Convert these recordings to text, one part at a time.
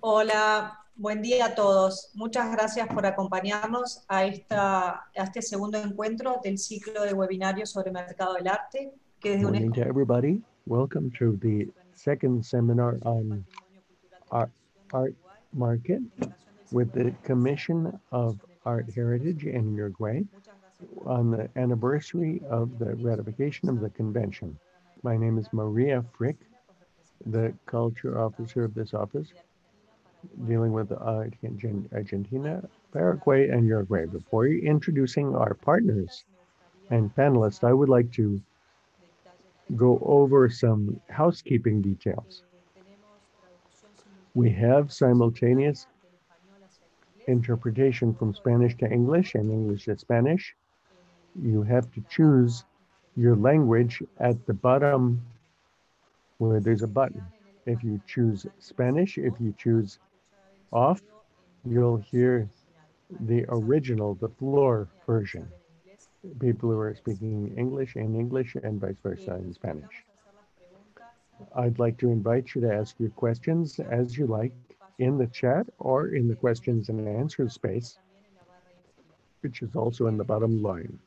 Hola, buen día a todos. Muchas gracias por acompañarnos a este segundo encuentro del ciclo de webinarios sobre mercado del arte, que desde Morning UNESCO to everybody. Welcome to the second seminar on art market with the Commission of Art Heritage in Uruguay on the anniversary of the ratification of the convention. My name is Maria Frick, the culture officer of this office, dealing with Argentina, Paraguay, and Uruguay. Before introducing our partners and panelists, I would like to go over some housekeeping details. We have simultaneous interpretation from Spanish to English and English to Spanish. You have to choose your language at the bottom where there's a button. If you choose Spanish, if you choose off, you'll hear the original, the floor version. People who are speaking English in English and vice versa in Spanish. I'd like to invite you to ask your questions as you like in the chat or in the questions and answers space, which is also in the bottom line.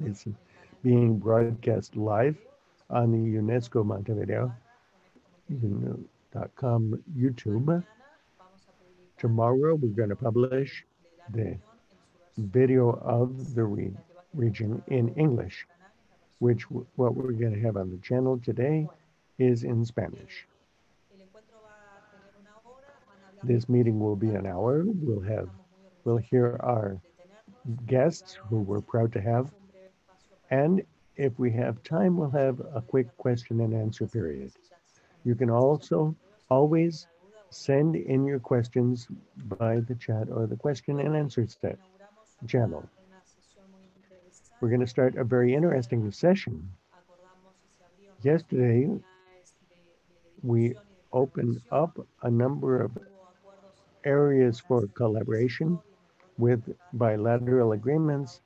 It's being broadcast live on the UNESCO Montevideo YouTube. Tomorrow we're going to publish the video of the region in English, which what we're going to have on the channel today is in Spanish. This meeting will be an hour. We'll hear our guests who we're proud to have. And if we have time, we'll have a quick question and answer period. You can also always send in your questions by the chat or the question and answer channel. We're going to start a very interesting session. Yesterday, we opened up a number of areas for collaboration with bilateral agreements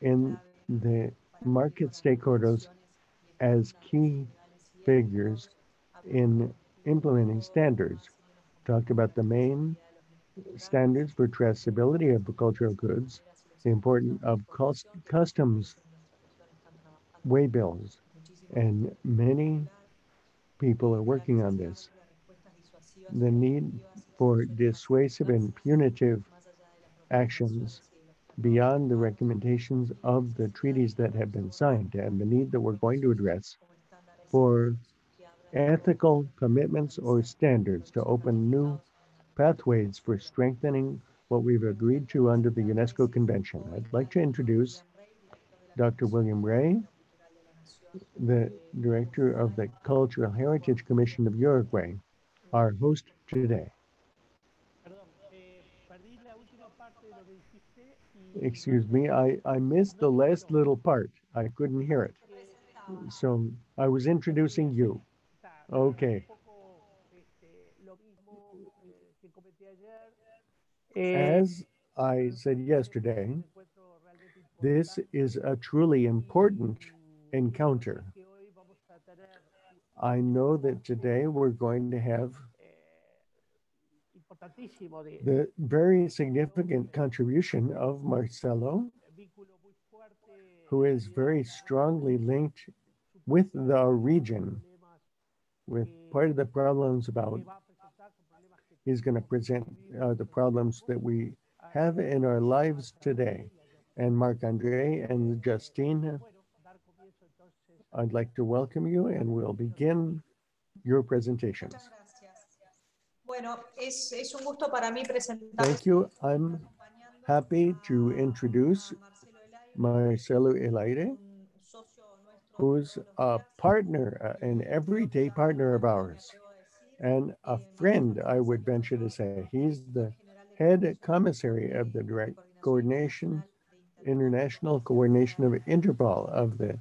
in the market stakeholders as key figures in implementing standards. Talked about the main standards for traceability of cultural goods, the importance of customs waybills, and many people are working on this. The need for dissuasive and punitive actions beyond the recommendations of the treaties that have been signed, and the need that we're going to address for ethical commitments or standards to open new pathways for strengthening what we've agreed to under the UNESCO Convention. I'd like to introduce Dr. William Ray, the director of the Cultural Heritage Commission of Uruguay, our host today. Excuse me, I missed the last little part. I couldn't hear it. So I was introducing you. Okay. As I said yesterday, this is a truly important encounter. I know that today we're going to have the very significant contribution of Marcelo, who is very strongly linked with the region, with part of the problems about, he's going to present the problems that we have in our lives today. And Marc-André and Justine, I'd like to welcome you and we'll begin your presentations. Thank you. I'm happy to introduce Marcelo El Haibe, who's a partner, an everyday partner of ours, and a friend, I would venture to say. He's the head commissary of the direct coordination, international coordination of Interpol of the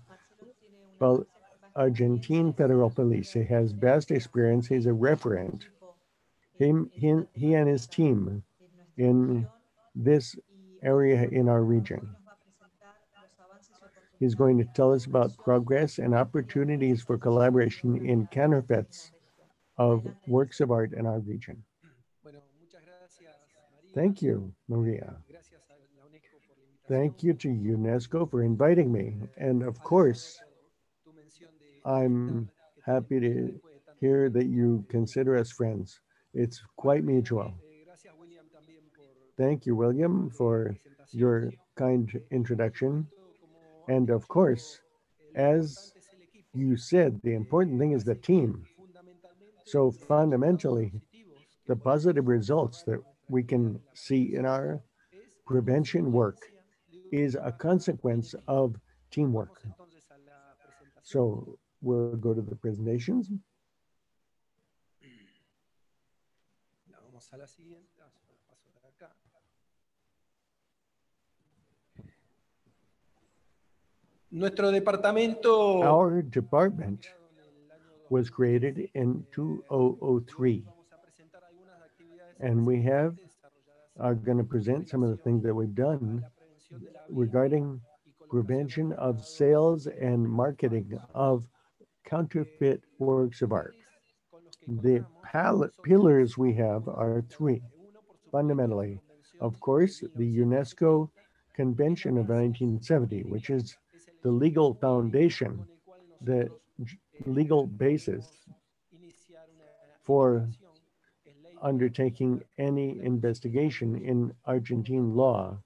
Argentine Federal Police. He has vast experience. He's a referent. He and his team in this area in our region. He's going to tell us about progress and opportunities for collaboration in counterfeits of works of art in our region. Thank you, Maria. Thank you to UNESCO for inviting me. And of course, I'm happy to hear that you consider us friends. It's quite mutual. Thank you, William, for your kind introduction. And of course, as you said, the important thing is the team. So fundamentally, the positive results that we can see in our prevention work is a consequence of teamwork. So we'll go to the presentations. Nuestro departamento Our department was created in 2003, and we are going to present some of the things that we've done regarding prevention of sales and marketing of counterfeit works of art. The pillars we have are three, fundamentally. Of course, the UNESCO Convention of 1970, which is the legal foundation, the legal basis for undertaking any investigation in Argentine law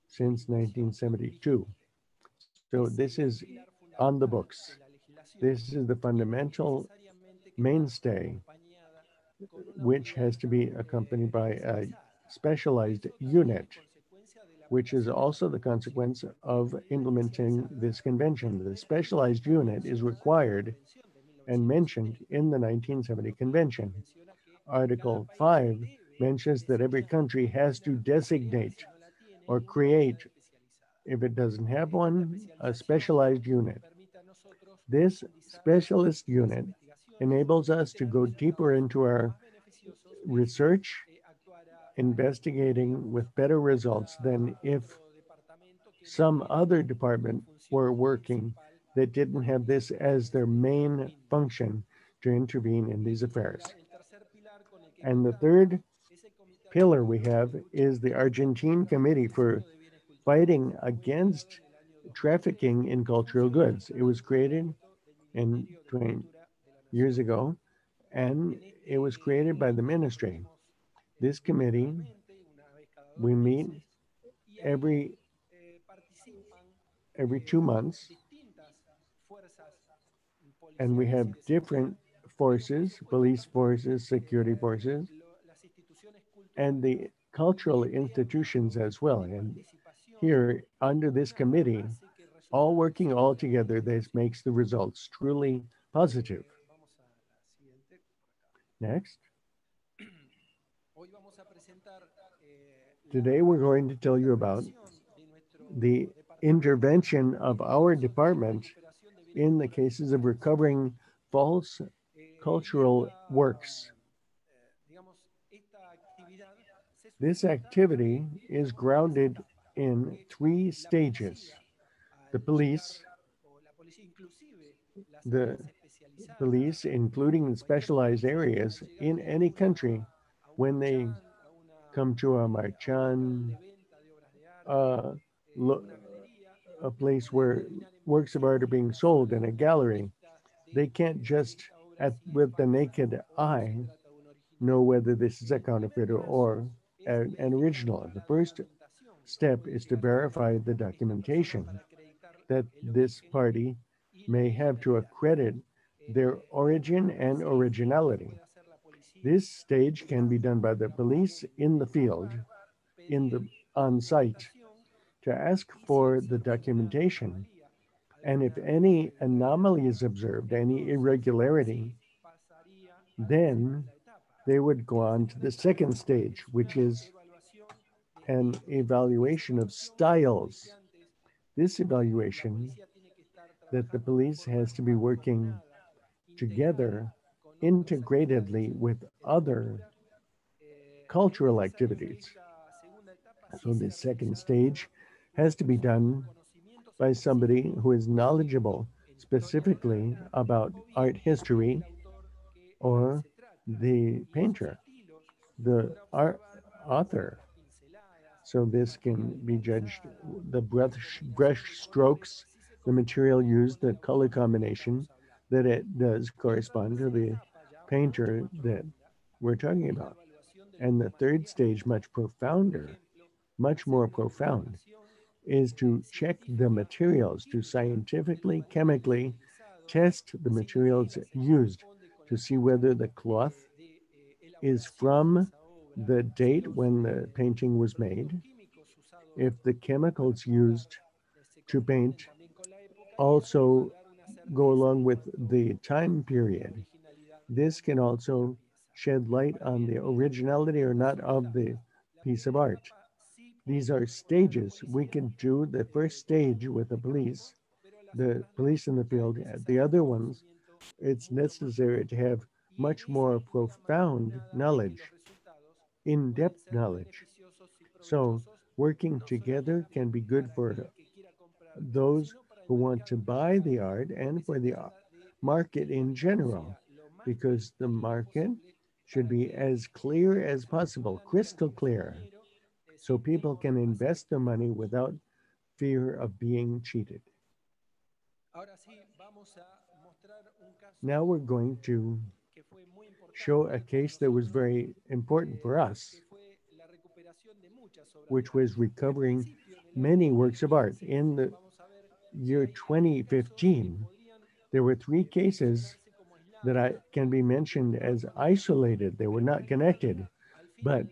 since 1972. So this is on the books. This is the fundamental mainstay, which has to be accompanied by a specialized unit, which is also the consequence of implementing this convention. The specialized unit is required and mentioned in the 1970 convention. Article 5 mentions that every country has to designate or create, if it doesn't have one, a specialized unit. This specialist unit enables us to go deeper into our research, investigating with better results than if some other department were working that didn't have this as their main function to intervene in these affairs. And the third pillar we have is the Argentine Committee for Fighting Against Trafficking in Cultural Goods. It was created in 20 years ago, and it was created by the ministry. This committee, we meet every 2 months, and we have different forces, police forces, security forces, and the cultural institutions as well. And here, under this committee, all working all together, this makes the results truly positive. Next. Today, we're going to tell you about the intervention of our department in the cases of recovering false cultural works. This activity is grounded in 3 stages. The police, including in specialized areas in any country, when they come to a marchan, a place where works of art are being sold in a gallery, they can't just, with the naked eye, know whether this is a counterfeit or an original. The first step is to verify the documentation that this party may have to accredit their origin and originality. This stage can be done by the police in the field, on site, to ask for the documentation. And if any anomaly is observed, any irregularity, then they would go on to the second stage, which is an evaluation of styles. This evaluation that the police has to be working together integratedly with other cultural activities. So this second stage has to be done by somebody who is knowledgeable specifically about art history or the painter, the author. So this can be judged, the brush strokes, the material used, the color combination, that it does correspond to the painter that we're talking about. And the third stage, much profounder, much more profound, is to check the materials, to scientifically, chemically test the materials used to see whether the cloth is from the date when the painting was made, if the chemicals used to paint also go along with the time period. This can also shed light on the originality or not of the piece of art. These are stages. We can do the first stage with the police in the field. The other ones, it's necessary to have much more profound knowledge, in-depth knowledge. So working together can be good for those who want to buy the art and for the market in general, because the market should be as clear as possible, crystal clear, so people can invest their money without fear of being cheated. Now we're going to show a case that was very important for us, which was recovering many works of art. In the year 2015, there were 3 cases that can be mentioned as isolated. They were not connected, but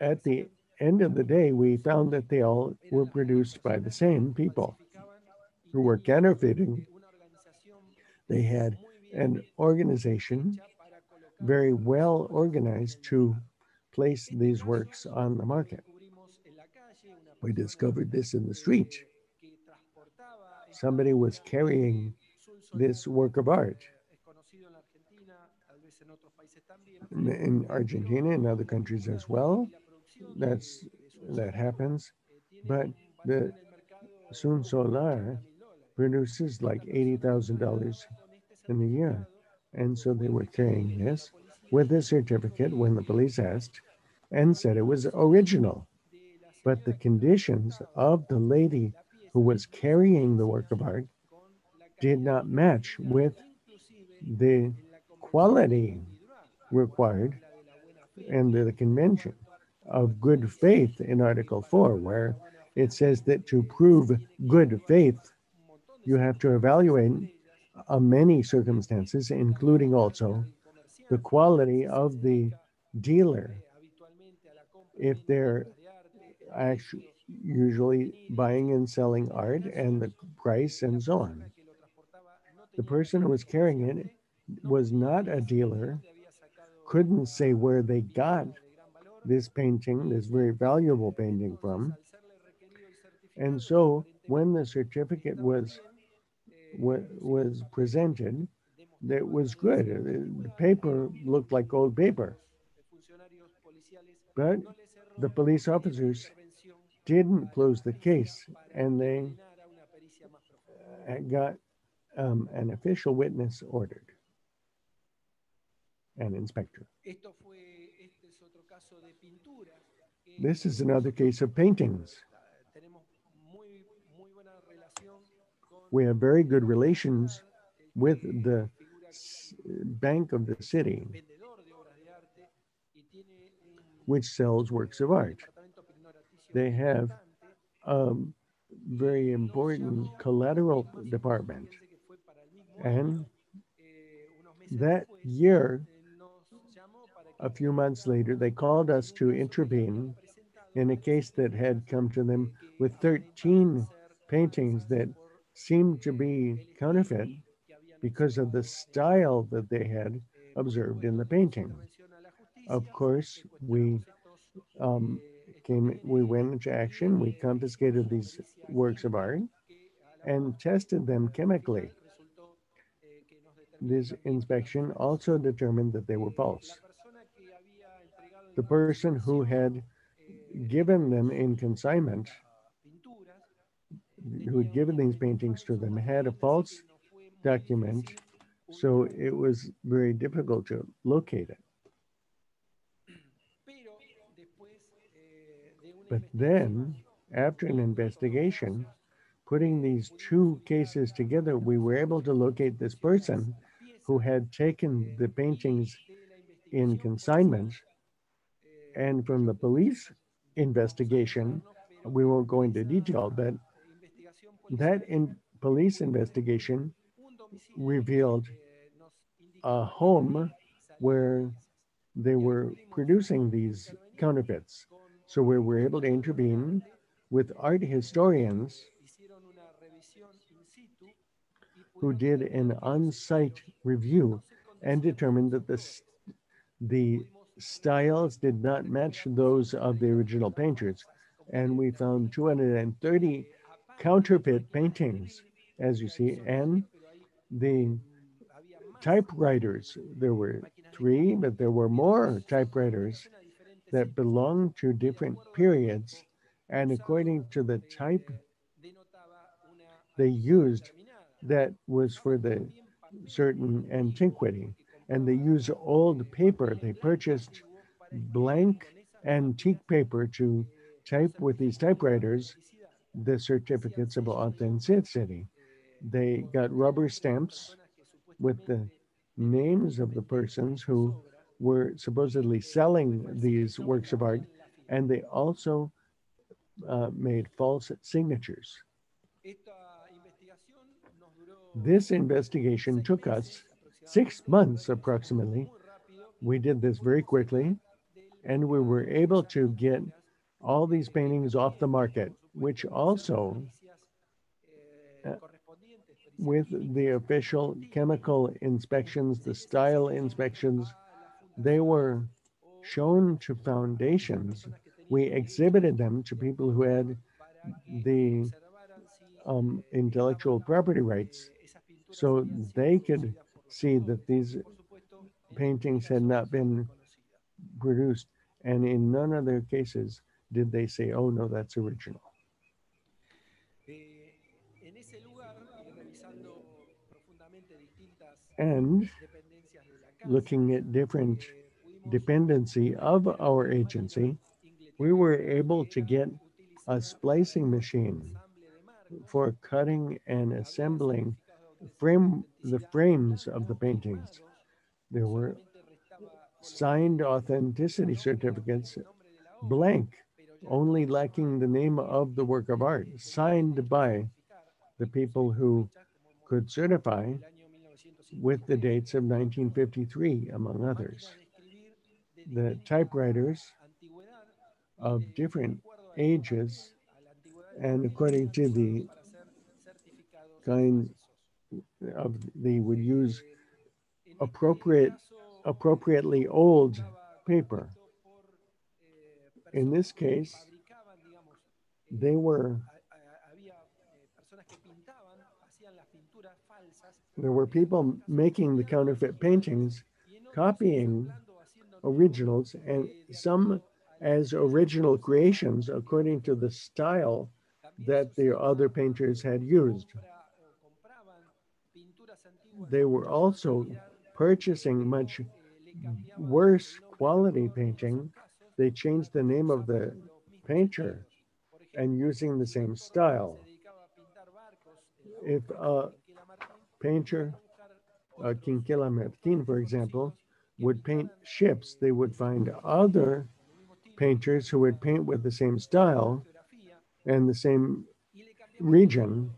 at the end of the day, we found that they all were produced by the same people who were counterfeiting. They had an organization very well organized to place these works on the market. We discovered this in the street. Somebody was carrying this work of art in Argentina and other countries as well. That happens, but the Sun Solar produces like $80,000 in a year. And so they were carrying this with a certificate when the police asked and said it was original. But the conditions of the lady who was carrying the work of art did not match with the quality required and the convention of good faith in Article 4, where it says that to prove good faith, you have to evaluate many circumstances, including also the quality of the dealer, if they're actually usually buying and selling art, and the price and so on. The person who was carrying it was not a dealer, couldn't say where they got this painting, this very valuable painting from. And so when the certificate was presented, that was good. The paper looked like old paper. But the police officers didn't close the case, and they got an official witness ordered, an inspector. This is another case of paintings. We have very good relations with the bank of the city, which sells works of art. They have a very important collateral department. And that year, a few months later, they called us to intervene in a case that had come to them with 13 paintings that seemed to be counterfeit because of the style that they had observed in the painting. Of course, we went into action. We confiscated these works of art and tested them chemically. This inspection also determined that they were false. The person who had given them in consignment, who had given these paintings to them, had a false document So it was very difficult to locate it. But then, after an investigation, putting these two cases together, we were able to locate this person who had taken the paintings in consignment. And from the police investigation, we won't go into detail, but that police investigation revealed a home where they were producing these counterfeits. So we were able to intervene with art historians who did an on-site review and determined that the styles did not match those of the original painters. And we found 230 counterfeit paintings, as you see, and the typewriters. There were 3, but there were more typewriters that belonged to different periods. And according to the type they used, that was for the certain antiquity. And they used old paper. They purchased blank antique paper to type with these typewriters the certificates of authenticity. They got rubber stamps with the names of the persons who were supposedly selling these works of art, and they also made false signatures. This investigation took us 6 months approximately. We did this very quickly, and we were able to get all these paintings off the market, which also, with the official chemical inspections, the style inspections, they were shown to foundations. We exhibited them to people who had the intellectual property rights, so they could see that these paintings had not been produced. And in none of their cases did they say, oh no, that's original. And looking at different dependency of our agency, we were able to get a splicing machine for cutting and assembling the frames of the paintings. There were signed authenticity certificates, blank, only lacking the name of the work of art, signed by the people who could certify with the dates of 1953, among others. The typewriters of different ages, and according to the kind of, they would use appropriately old paper. In this case, there were people making the counterfeit paintings, copying originals, and some as original creations according to the style that the other painters had used. They were also purchasing much worse quality painting. They changed the name of the painter and using the same style. If a painter, Ciclye Martin, for example, would paint ships, they would find other painters who would paint with the same style and the same region,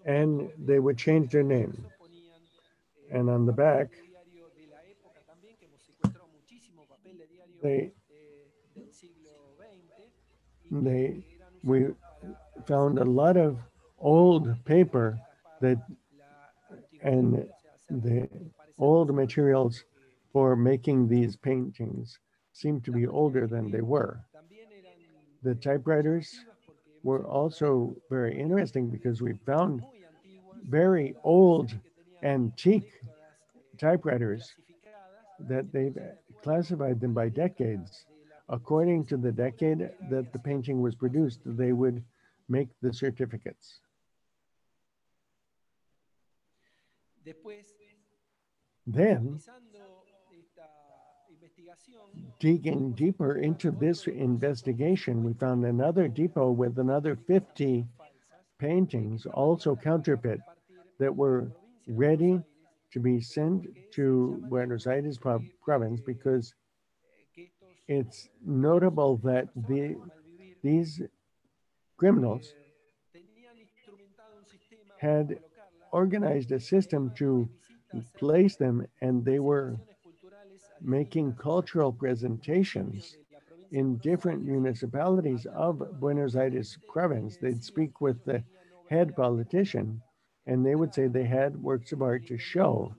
and they would change their name. And on the back, we found a lot of old paper and the old materials for making these paintings seemed to be older than they were. The typewriters were also very interesting because we found very old antique typewriters that they've classified them by decades. According to the decade that the painting was produced, they would make the certificates. Then, digging deeper into this investigation, we found another depot with another 50 paintings, also counterfeit, that were ready to be sent to Buenos Aires province, because it's notable that these criminals had organized a system to place them, and they were making cultural presentations in different municipalities of Buenos Aires province. They'd speak with the head politician, and they would say they had works of art to show.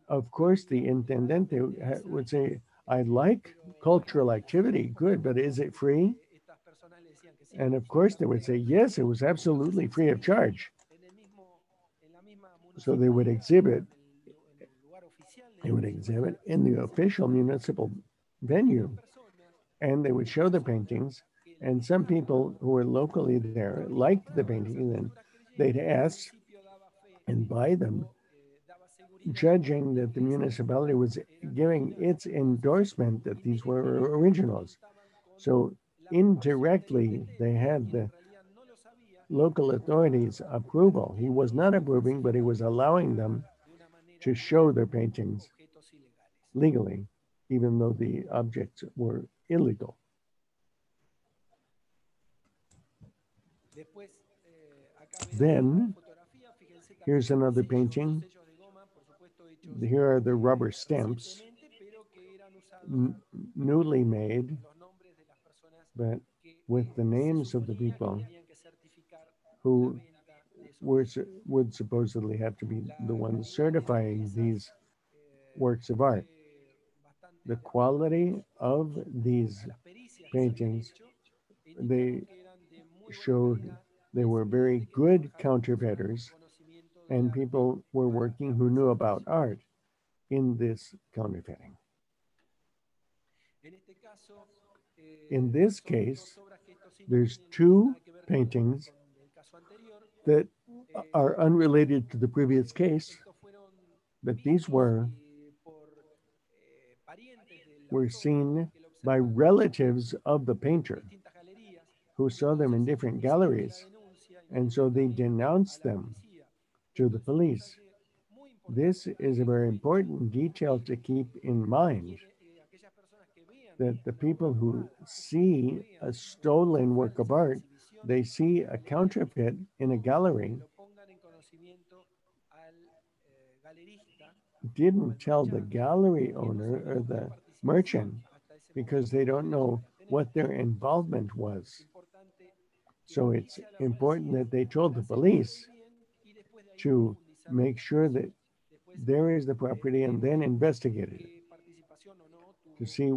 Of course, the intendente would say, I like cultural activity, good, but is it free? And of course, they would say, yes, it was absolutely free of charge. So they would exhibit in the official municipal venue, and they would show the paintings. And some people who were locally there liked the painting, and they'd ask and buy them, judging that the municipality was giving its endorsement that these were originals. So indirectly, they had the local authorities' approval. He was not approving, but he was allowing them to show their paintings legally, even though the objects were illegal. Then, here's another painting. Here are the rubber stamps, newly made, but with the names of the people who would supposedly have to be the ones certifying these works of art. The quality of these paintings, they showed they were very good counterfeiters, and people were working who knew about art in this counterfeiting. In this case, there's two paintings that are unrelated to the previous case, but these were seen by relatives of the painter who saw them in different galleries, and so they denounced them to the police. This is a very important detail to keep in mind, that the people who see a stolen work of art, they see a counterfeit in a gallery, didn't tell the gallery owner or the merchant, because they don't know what their involvement was. So it's important that they told the police to make sure that there is the property and then investigate it to see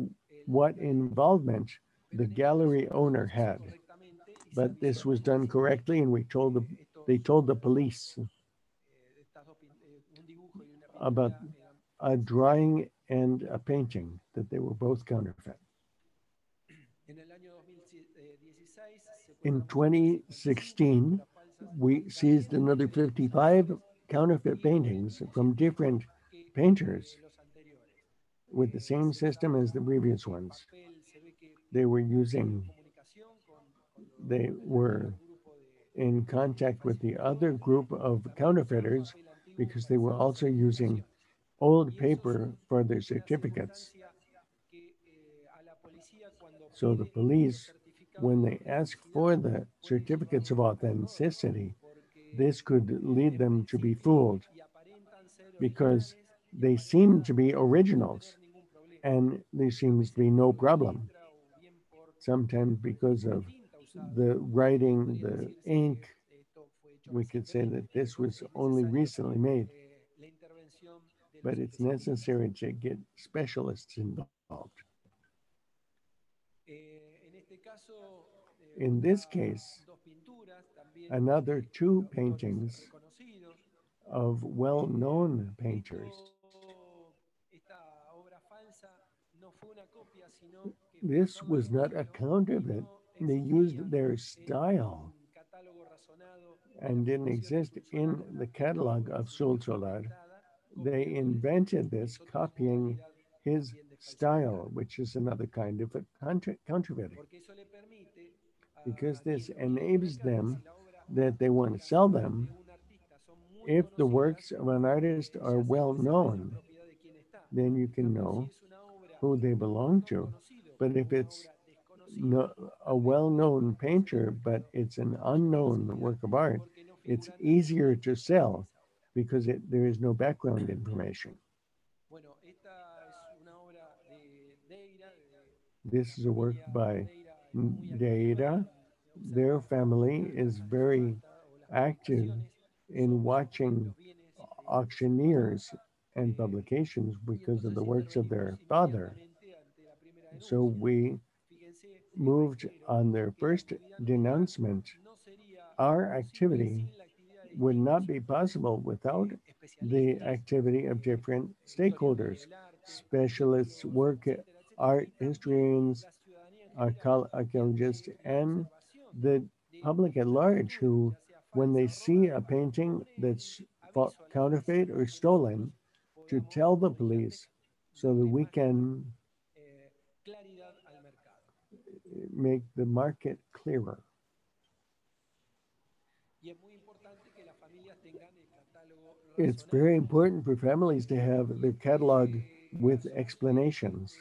what involvement the gallery owner had. But this was done correctly, and they told the police about a drawing and a painting, that they were both counterfeit. In 2016, we seized another 55 counterfeit paintings from different painters with the same system as the previous ones. They were in contact with the other group of counterfeiters, because they were also using old paper for their certificates. So the police, when they ask for the certificates of authenticity, this could lead them to be fooled, because they seem to be originals and there seems to be no problem. Sometimes because of the writing, the ink, we could say that this was only recently made, but it's necessary to get specialists involved. In this case, another two paintings of well-known painters. This was not a counterfeit. They used their style and didn't exist in the catalog of Sol Solar, they invented this, copying his style, which is another kind of a counterfeiting, because this enables them that they want to sell them if the works of an artist are well known, then you can know who they belong to. But if it's a well-known painter, but it's an unknown work of art, it's easier to sell because there is no background information. This is a work by Deira. Their family is very active in watching auctioneers and publications because of the works of their father. So we moved on their first denouncement. Our activity would not be possible without the activity of different stakeholders, specialists, art historians, archaeologists, and the public at large who, when they see a painting that's counterfeit or stolen, to tell the police so that we can make the market clearer. It's very important for families to have their catalog with explanations.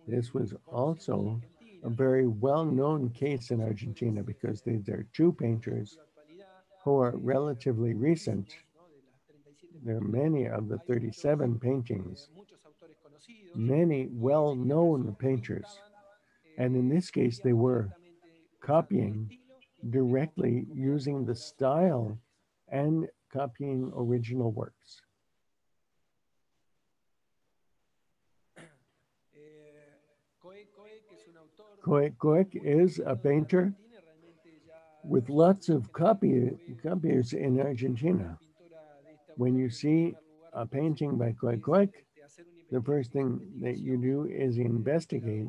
This was also a very well-known case in Argentina because these are two painters who are relatively recent. There are many of the 37 paintings, many well-known painters. And in this case, they were copying directly using the style and copying original works. Ciclye is a painter with lots of copiers in Argentina. When you see a painting by Ciclye, the first thing that you do is investigate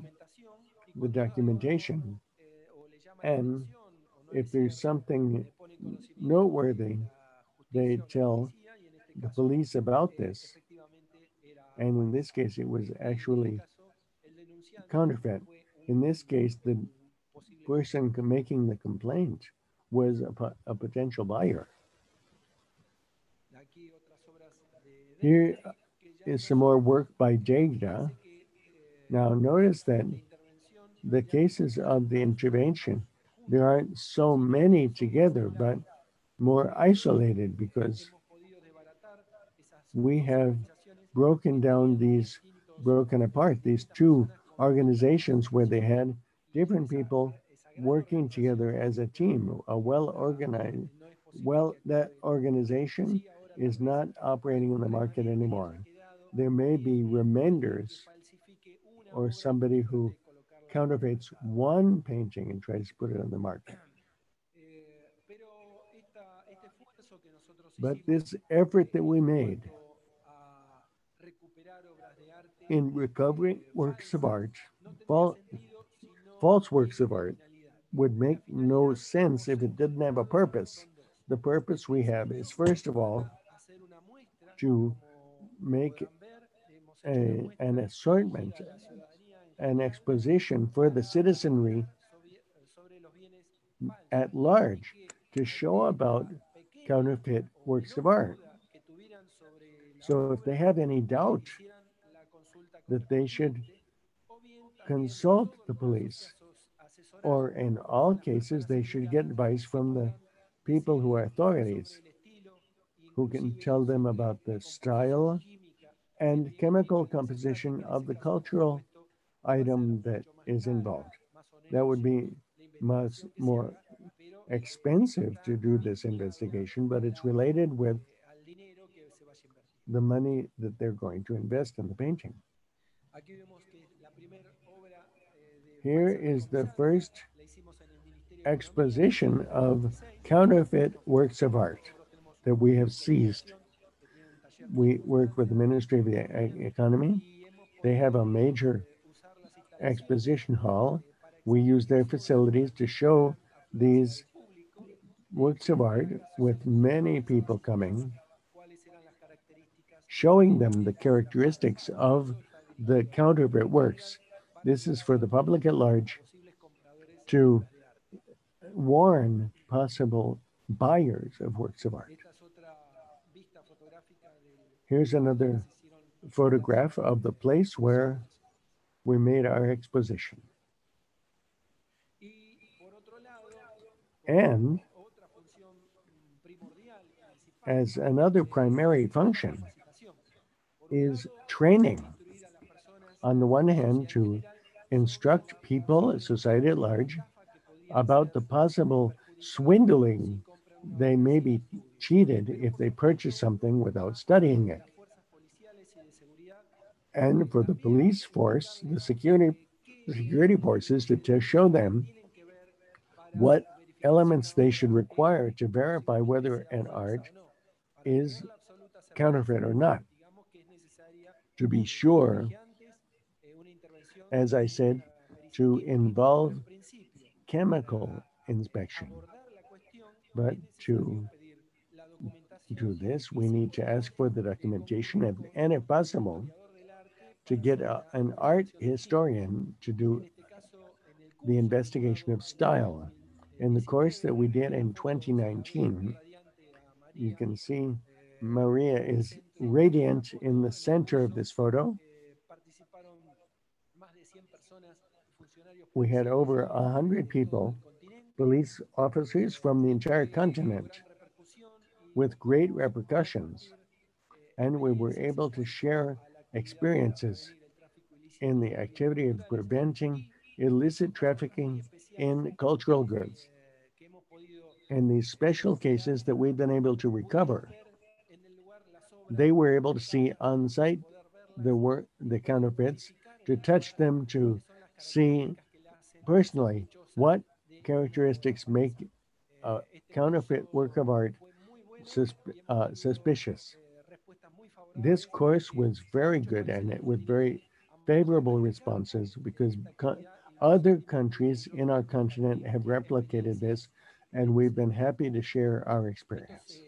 the documentation. And if there's something noteworthy, they tell the police about this. And in this case, it was actually counterfeit. In this case, the person making the complaint was a potential buyer. Here is some more work by Deira. Now notice that the cases of the intervention, there aren't so many together, but more isolated because we have broken apart these two organizations where they had different people working together as a team, well-organized. Well, that organization is not operating in the market anymore. There may be remenders or somebody who counterfeits one painting and tries to put it on the market. But this effort that we made in recovering works of art, false works of art, would make no sense if it didn't have a purpose. The purpose we have is, first of all, to make an assortment, an exposition for the citizenry at large to show about counterfeit works of art. So if they have any doubt that they should consult the police, or in all cases, they should get advice from the people who are authorities, who can tell them about the style and chemical composition of the cultural item that is involved. That would be much more expensive to do this investigation, but it's related with the money that they're going to invest in the painting. Here is the first exposition of counterfeit works of art that we have seized. We work with the Ministry of the Economy. They have a major exposition hall. We use their facilities to show these works of art with many people coming, showing them the characteristics of the counterfeit works. This is for the public at large to warn possible buyers of works of art. Here's another photograph of the place where we made our exposition. And as another primary function is training. On the one hand, to instruct people, society at large, about the possible swindling. They may be cheated if they purchase something without studying it. And for the police force, the security forces, to show them what elements they should require to verify whether an art is counterfeit or not. To be sure, as I said, to involve chemical inspection. But to do this, we need to ask for the documentation and if possible, to get an art historian to do the investigation of style. In the course that we did in 2019, you can see Maria is radiant in the center of this photo. We had over 100 people, police officers from the entire continent, with great repercussions. And we were able to share experiences in the activity of preventing illicit trafficking in cultural goods. And these special cases that we've been able to recover, they were able to see on site the counterfeits, to touch them, to see personally what characteristics make a counterfeit work of art suspicious. This course was very good and with very favorable responses because other countries in our continent have replicated this, and we've been happy to share our experience.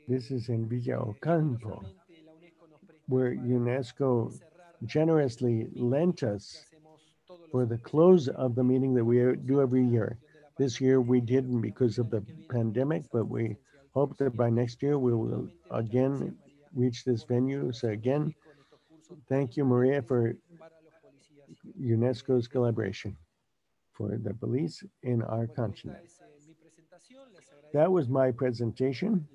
This is in Villa Ocampo, where UNESCO generously lent us for the close of the meeting that we do every year. This year we didn't because of the pandemic, but we hope that by next year we will again reach this venue. So again, thank you, Maria, for UNESCO's collaboration for the police in our continent. That was my presentation.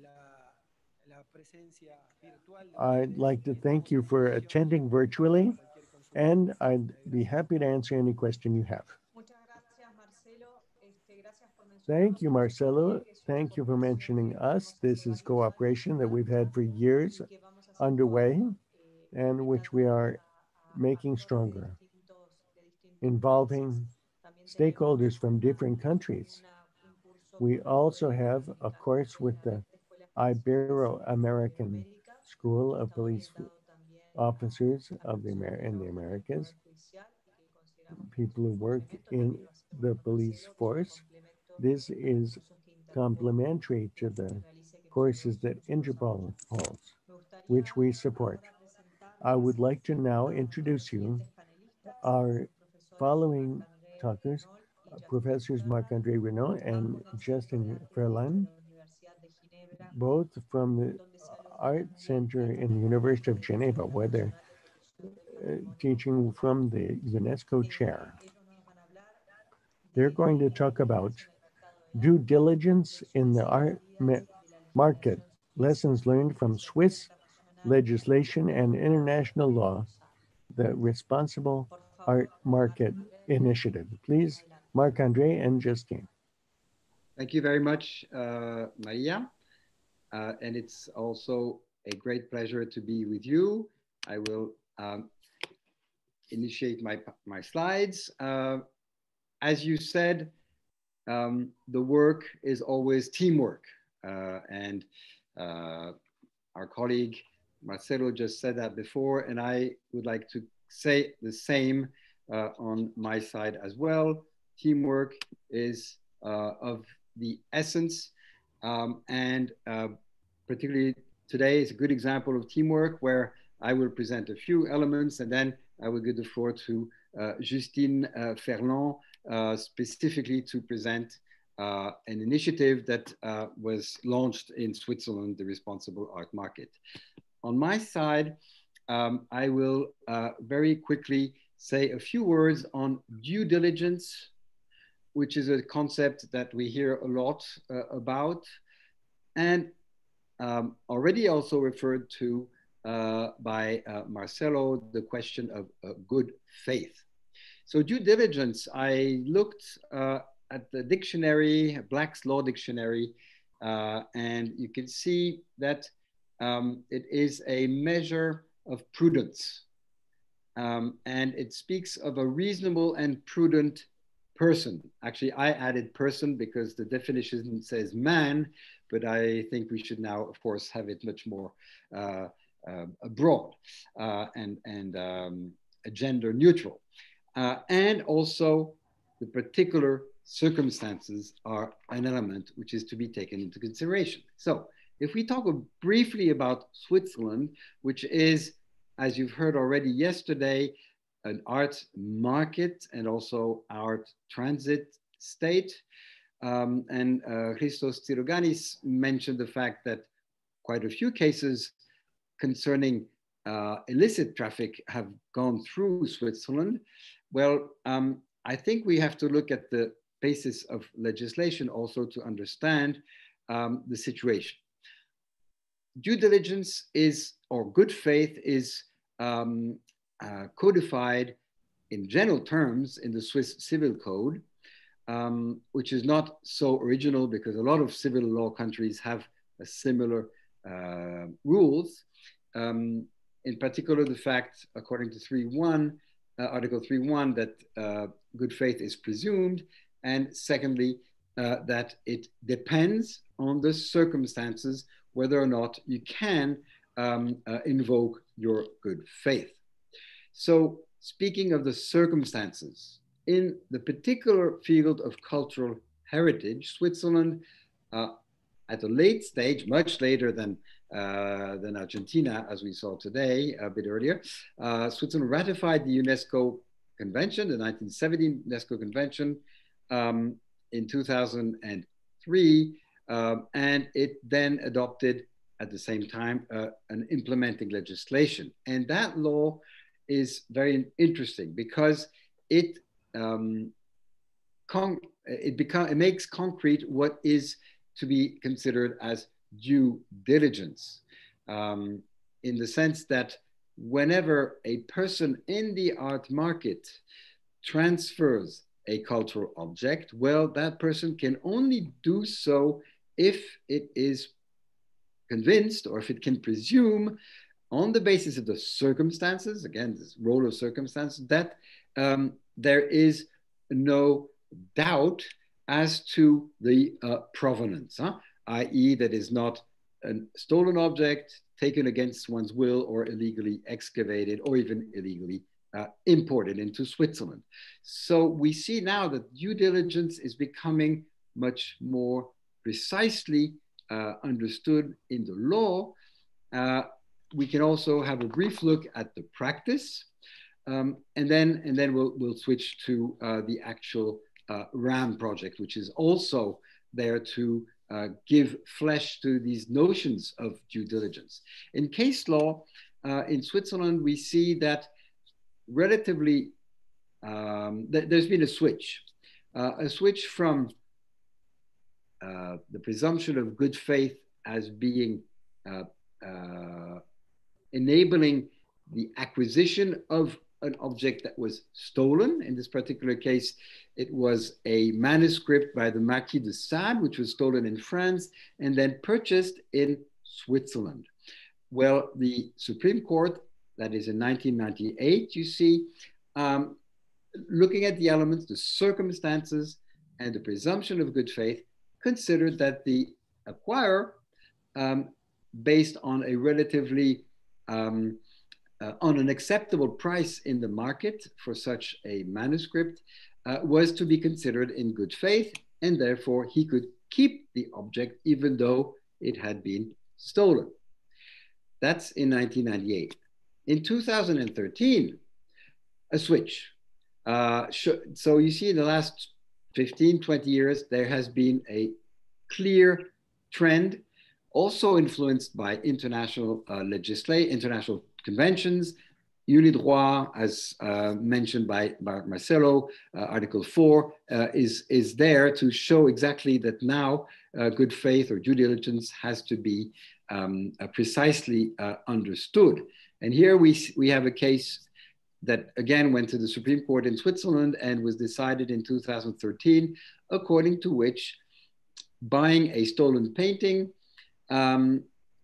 I'd like to thank you for attending virtually, and I'd be happy to answer any question you have. Thank you, Marcelo. Thank you for mentioning us. This is cooperation that we've had for years underway and which we are making stronger, involving stakeholders from different countries. We also have a course with the Ibero-American School of Police Officers in the Americas, people who work in the police force. This is complementary to the courses that Interpol holds, which we support. I would like to now introduce you our following talkers, Professors Marc-André Renold and Justine Ferland, both from the Art Center in the University of Geneva, where they're teaching from the UNESCO chair. They're going to talk about due diligence in the art market, lessons learned from Swiss legislation and international law, the Responsible Art Market Initiative. Please, Marc-André and Justine. Thank you very much, Maria. And it's also a great pleasure to be with you. I will initiate my slides. As you said, the work is always teamwork. And our colleague Marcelo just said that before, and I would like to say the same on my side as well. Teamwork is of the essence. And particularly today is a good example of teamwork where I will present a few elements and then I will give the floor to Justine Ferland specifically to present an initiative that was launched in Switzerland, the Responsible Art Market. On my side, I will very quickly say a few words on due diligence, which is a concept that we hear a lot about, and already also referred to by Marcelo, the question of good faith. So due diligence, I looked at the dictionary, Black's Law Dictionary, and you can see that it is a measure of prudence. And it speaks of a reasonable and prudent person. Actually, I added person because the definition says man, but I think we should now, of course, have it much more broad and gender neutral. And also the particular circumstances are an element which is to be taken into consideration. So if we talk briefly about Switzerland, which is, as you've heard already yesterday, an art market and also art transit state. And Christos Tsiroganis mentioned the fact that quite a few cases concerning illicit traffic have gone through Switzerland. Well, I think we have to look at the basis of legislation also to understand the situation. Due diligence is, or good faith is codified in general terms in the Swiss Civil Code, which is not so original because a lot of civil law countries have a similar rules. In particular, the fact, according to 3.1, Article 3.1, that good faith is presumed, and secondly, that it depends on the circumstances whether or not you can invoke your good faith. So speaking of the circumstances, in the particular field of cultural heritage, Switzerland, at a late stage, much later than Argentina, as we saw today, a bit earlier, Switzerland ratified the UNESCO Convention, the 1970 UNESCO Convention, in 2003, and it then adopted at the same time an implementing legislation. And that law is very interesting because it makes concrete what is to be considered as due diligence, in the sense that whenever a person in the art market transfers a cultural object, well, that person can only do so if it is convinced or if it can presume on the basis of the circumstances, again, this role of circumstance, that there is no doubt as to the provenance, i.e. that is not a stolen object taken against one's will or illegally excavated or even illegally imported into Switzerland. So we see now that due diligence is becoming much more precisely understood in the law. We can also have a brief look at the practice, and then we'll switch to the actual RAM project, which is also there to give flesh to these notions of due diligence. In case law, in Switzerland, we see that relatively, there's been a switch from the presumption of good faith as being enabling the acquisition of an object that was stolen. In this particular case, it was a manuscript by the Marquis de Sade, which was stolen in France and then purchased in Switzerland. Well, the Supreme Court, that is in 1998, you see, looking at the elements, the circumstances, and the presumption of good faith, considered that the acquirer, based on a relatively on an acceptable price in the market for such a manuscript, was to be considered in good faith, and therefore he could keep the object even though it had been stolen. That's in 1998. In 2013, a switch. So you see in the last 15, 20 years, there has been a clear trend, also influenced by international legislation, international conventions. UNIDROIT, as mentioned by Marcelo, Article 4, is there to show exactly that now good faith or due diligence has to be precisely understood. And here we have a case that again went to the Supreme Court in Switzerland and was decided in 2013, according to which buying a stolen painting,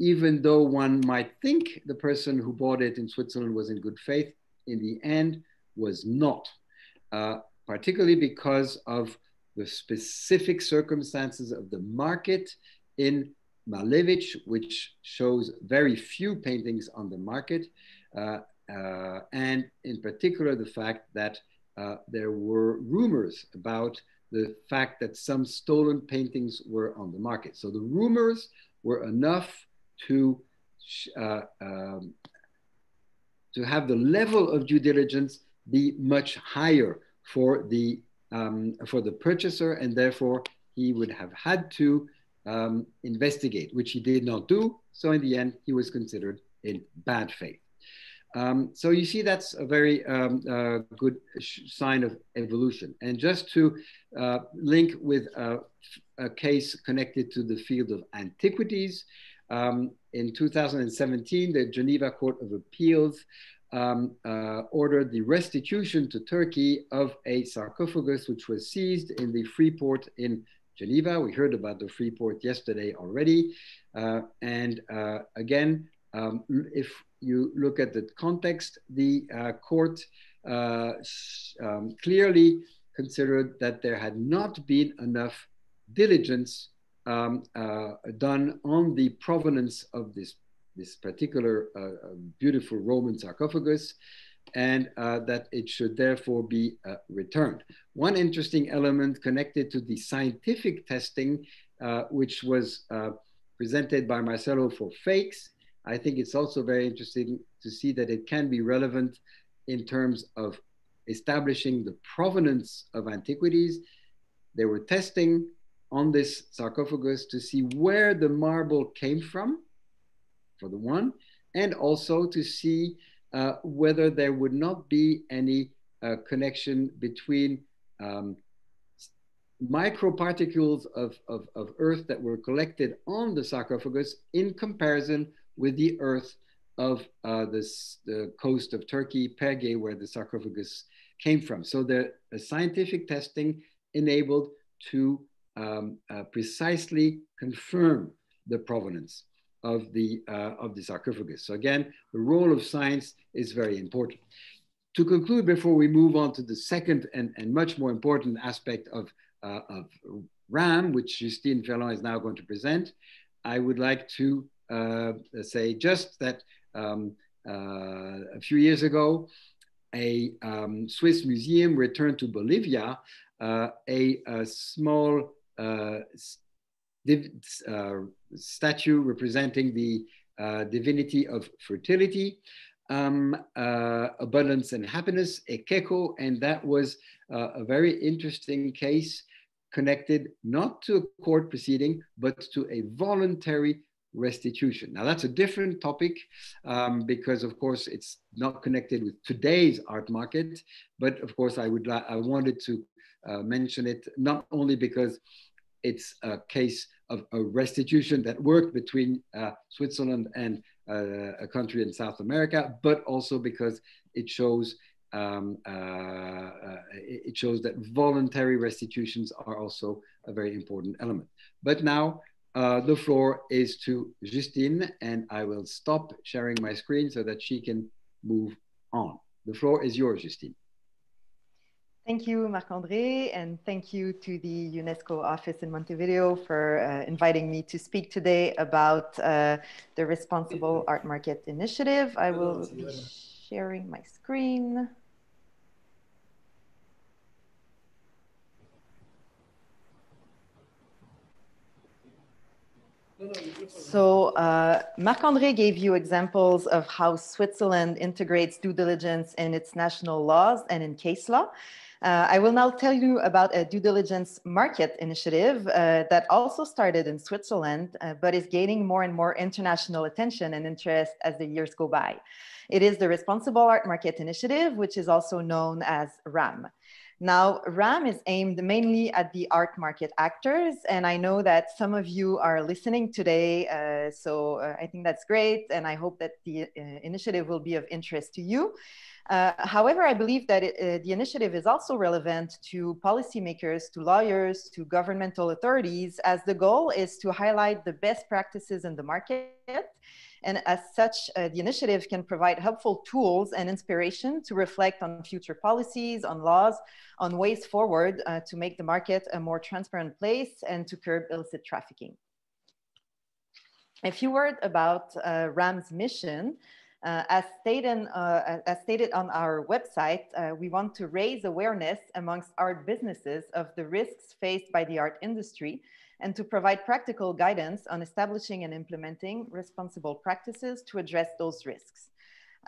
even though one might think the person who bought it in Switzerland was in good faith, in the end was not, particularly because of the specific circumstances of the market in Malevich, which shows very few paintings on the market, and in particular the fact that there were rumors about the fact that some stolen paintings were on the market. So the rumors were enough to have the level of due diligence be much higher for the purchaser, and therefore he would have had to investigate, which he did not do. So in the end, he was considered in bad faith. So you see, that's a very good sign of evolution. And just to link with a case connected to the field of antiquities, in 2017, the Geneva Court of Appeals ordered the restitution to Turkey of a sarcophagus which was seized in the Freeport in Geneva. We heard about the Freeport yesterday already. And again, if you look at the context, the court clearly considered that there had not been enough diligence done on the provenance of this particular beautiful Roman sarcophagus, and that it should therefore be returned. One interesting element connected to the scientific testing, which was presented by Marcelo for fakes, I think it's also very interesting to see that it can be relevant in terms of establishing the provenance of antiquities. They were testing on this sarcophagus to see where the marble came from, for the one, and also to see whether there would not be any connection between microparticles of earth that were collected on the sarcophagus in comparison with the earth of the coast of Turkey, Perge, where the sarcophagus came from. So the scientific testing enabled to precisely confirm the provenance of the sarcophagus. So again, the role of science is very important. To conclude, before we move on to the second and much more important aspect of RAM, which Justine Ferland is now going to present, I would like to say just that a few years ago, a Swiss museum returned to Bolivia a small statue representing the divinity of fertility, abundance and happiness, Ekeko, and that was a very interesting case connected not to a court proceeding, but to a voluntary restitution. Now that's a different topic because of course it's not connected with today's art market, but of course I wanted to mention it not only because it's a case of a restitution that worked between Switzerland and a country in South America, but also because it shows that voluntary restitutions are also a very important element. But now the floor is to Justine, and I will stop sharing my screen so that she can move on. The floor is yours, Justine. Thank you, Marc-André, and thank you to the UNESCO office in Montevideo for inviting me to speak today about the Responsible Art Market Initiative. I will be sharing my screen. So Marc-André gave you examples of how Switzerland integrates due diligence in its national laws and in case law. I will now tell you about a due diligence market initiative that also started in Switzerland, but is gaining more and more international attention and interest as the years go by. It is the Responsible Art Market Initiative, which is also known as RAM. Now, RAM is aimed mainly at the art market actors, and I know that some of you are listening today, so I think that's great, and I hope that the initiative will be of interest to you. However, I believe that the initiative is also relevant to policymakers, to lawyers, to governmental authorities, as the goal is to highlight the best practices in the market. And as such, the initiative can provide helpful tools and inspiration to reflect on future policies, on laws, on ways forward to make the market a more transparent place and to curb illicit trafficking. A few words about RAM's mission. As stated on our website, we want to raise awareness amongst art businesses of the risks faced by the art industry and to provide practical guidance on establishing and implementing responsible practices to address those risks.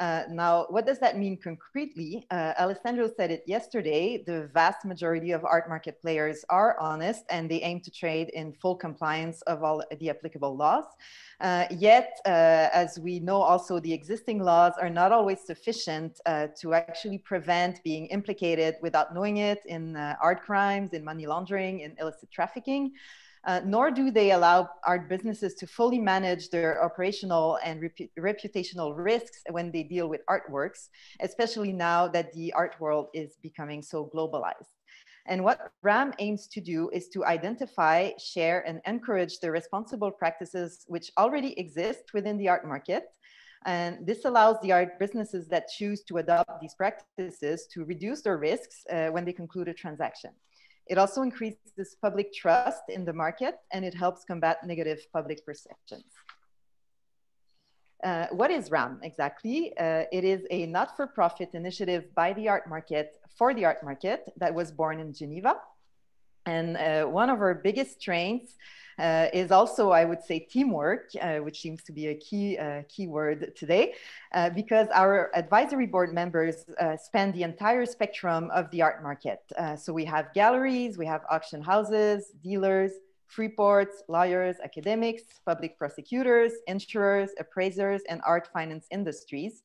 Now, what does that mean concretely? Alessandro said it yesterday, the vast majority of art market players are honest and they aim to trade in full compliance of all the applicable laws. Yet, as we know also, the existing laws are not always sufficient to actually prevent being implicated without knowing it in art crimes, in money laundering, in illicit trafficking. Nor do they allow art businesses to fully manage their operational and reputational risks when they deal with artworks, especially now that the art world is becoming so globalized. And what RAM aims to do is to identify, share, and encourage the responsible practices which already exist within the art market. And this allows the art businesses that choose to adopt these practices to reduce their risks when they conclude a transaction. It also increases public trust in the market, and it helps combat negative public perceptions. What is RAM exactly? It is a not-for-profit initiative by the art market for the art market that was born in Geneva. And one of our biggest strengths is also, I would say, teamwork, which seems to be a key word today, because our advisory board members span the entire spectrum of the art market. So we have galleries, we have auction houses, dealers, free ports, lawyers, academics, public prosecutors, insurers, appraisers, and art finance industries.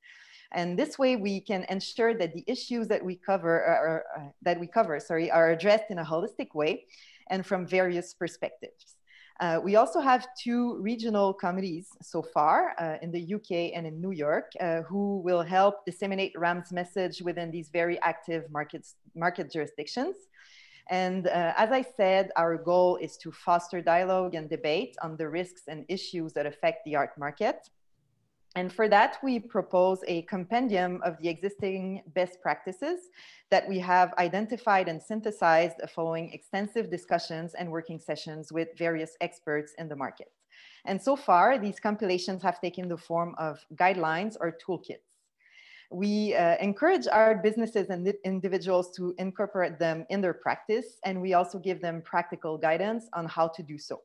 And this way we can ensure that the issues that we cover are addressed in a holistic way and from various perspectives. We also have 2 regional committees so far in the UK and in New York who will help disseminate RAM's message within these very active market jurisdictions. And as I said, our goal is to foster dialogue and debate on the risks and issues that affect the art market. And for that, we propose a compendium of the existing best practices that we have identified and synthesized following extensive discussions and working sessions with various experts in the market. And so far, these compilations have taken the form of guidelines or toolkits. We encourage art businesses and individuals to incorporate them in their practice, and we also give them practical guidance on how to do so.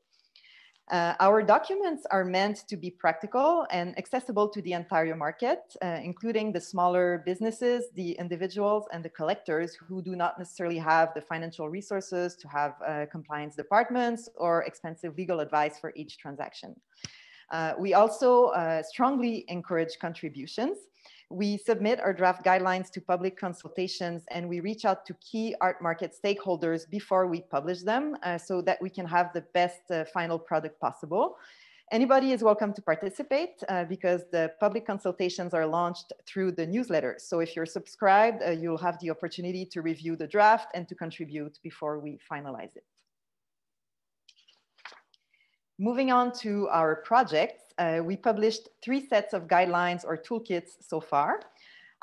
Our documents are meant to be practical and accessible to the entire market, including the smaller businesses, the individuals, and the collectors who do not necessarily have the financial resources to have compliance departments or expensive legal advice for each transaction. We also strongly encourage contributions. We submit our draft guidelines to public consultations, and we reach out to key art market stakeholders before we publish them so that we can have the best final product possible. Anybody is welcome to participate because the public consultations are launched through the newsletter. So if you're subscribed, you'll have the opportunity to review the draft and to contribute before we finalize it. Moving on to our projects, we published 3 sets of guidelines or toolkits so far.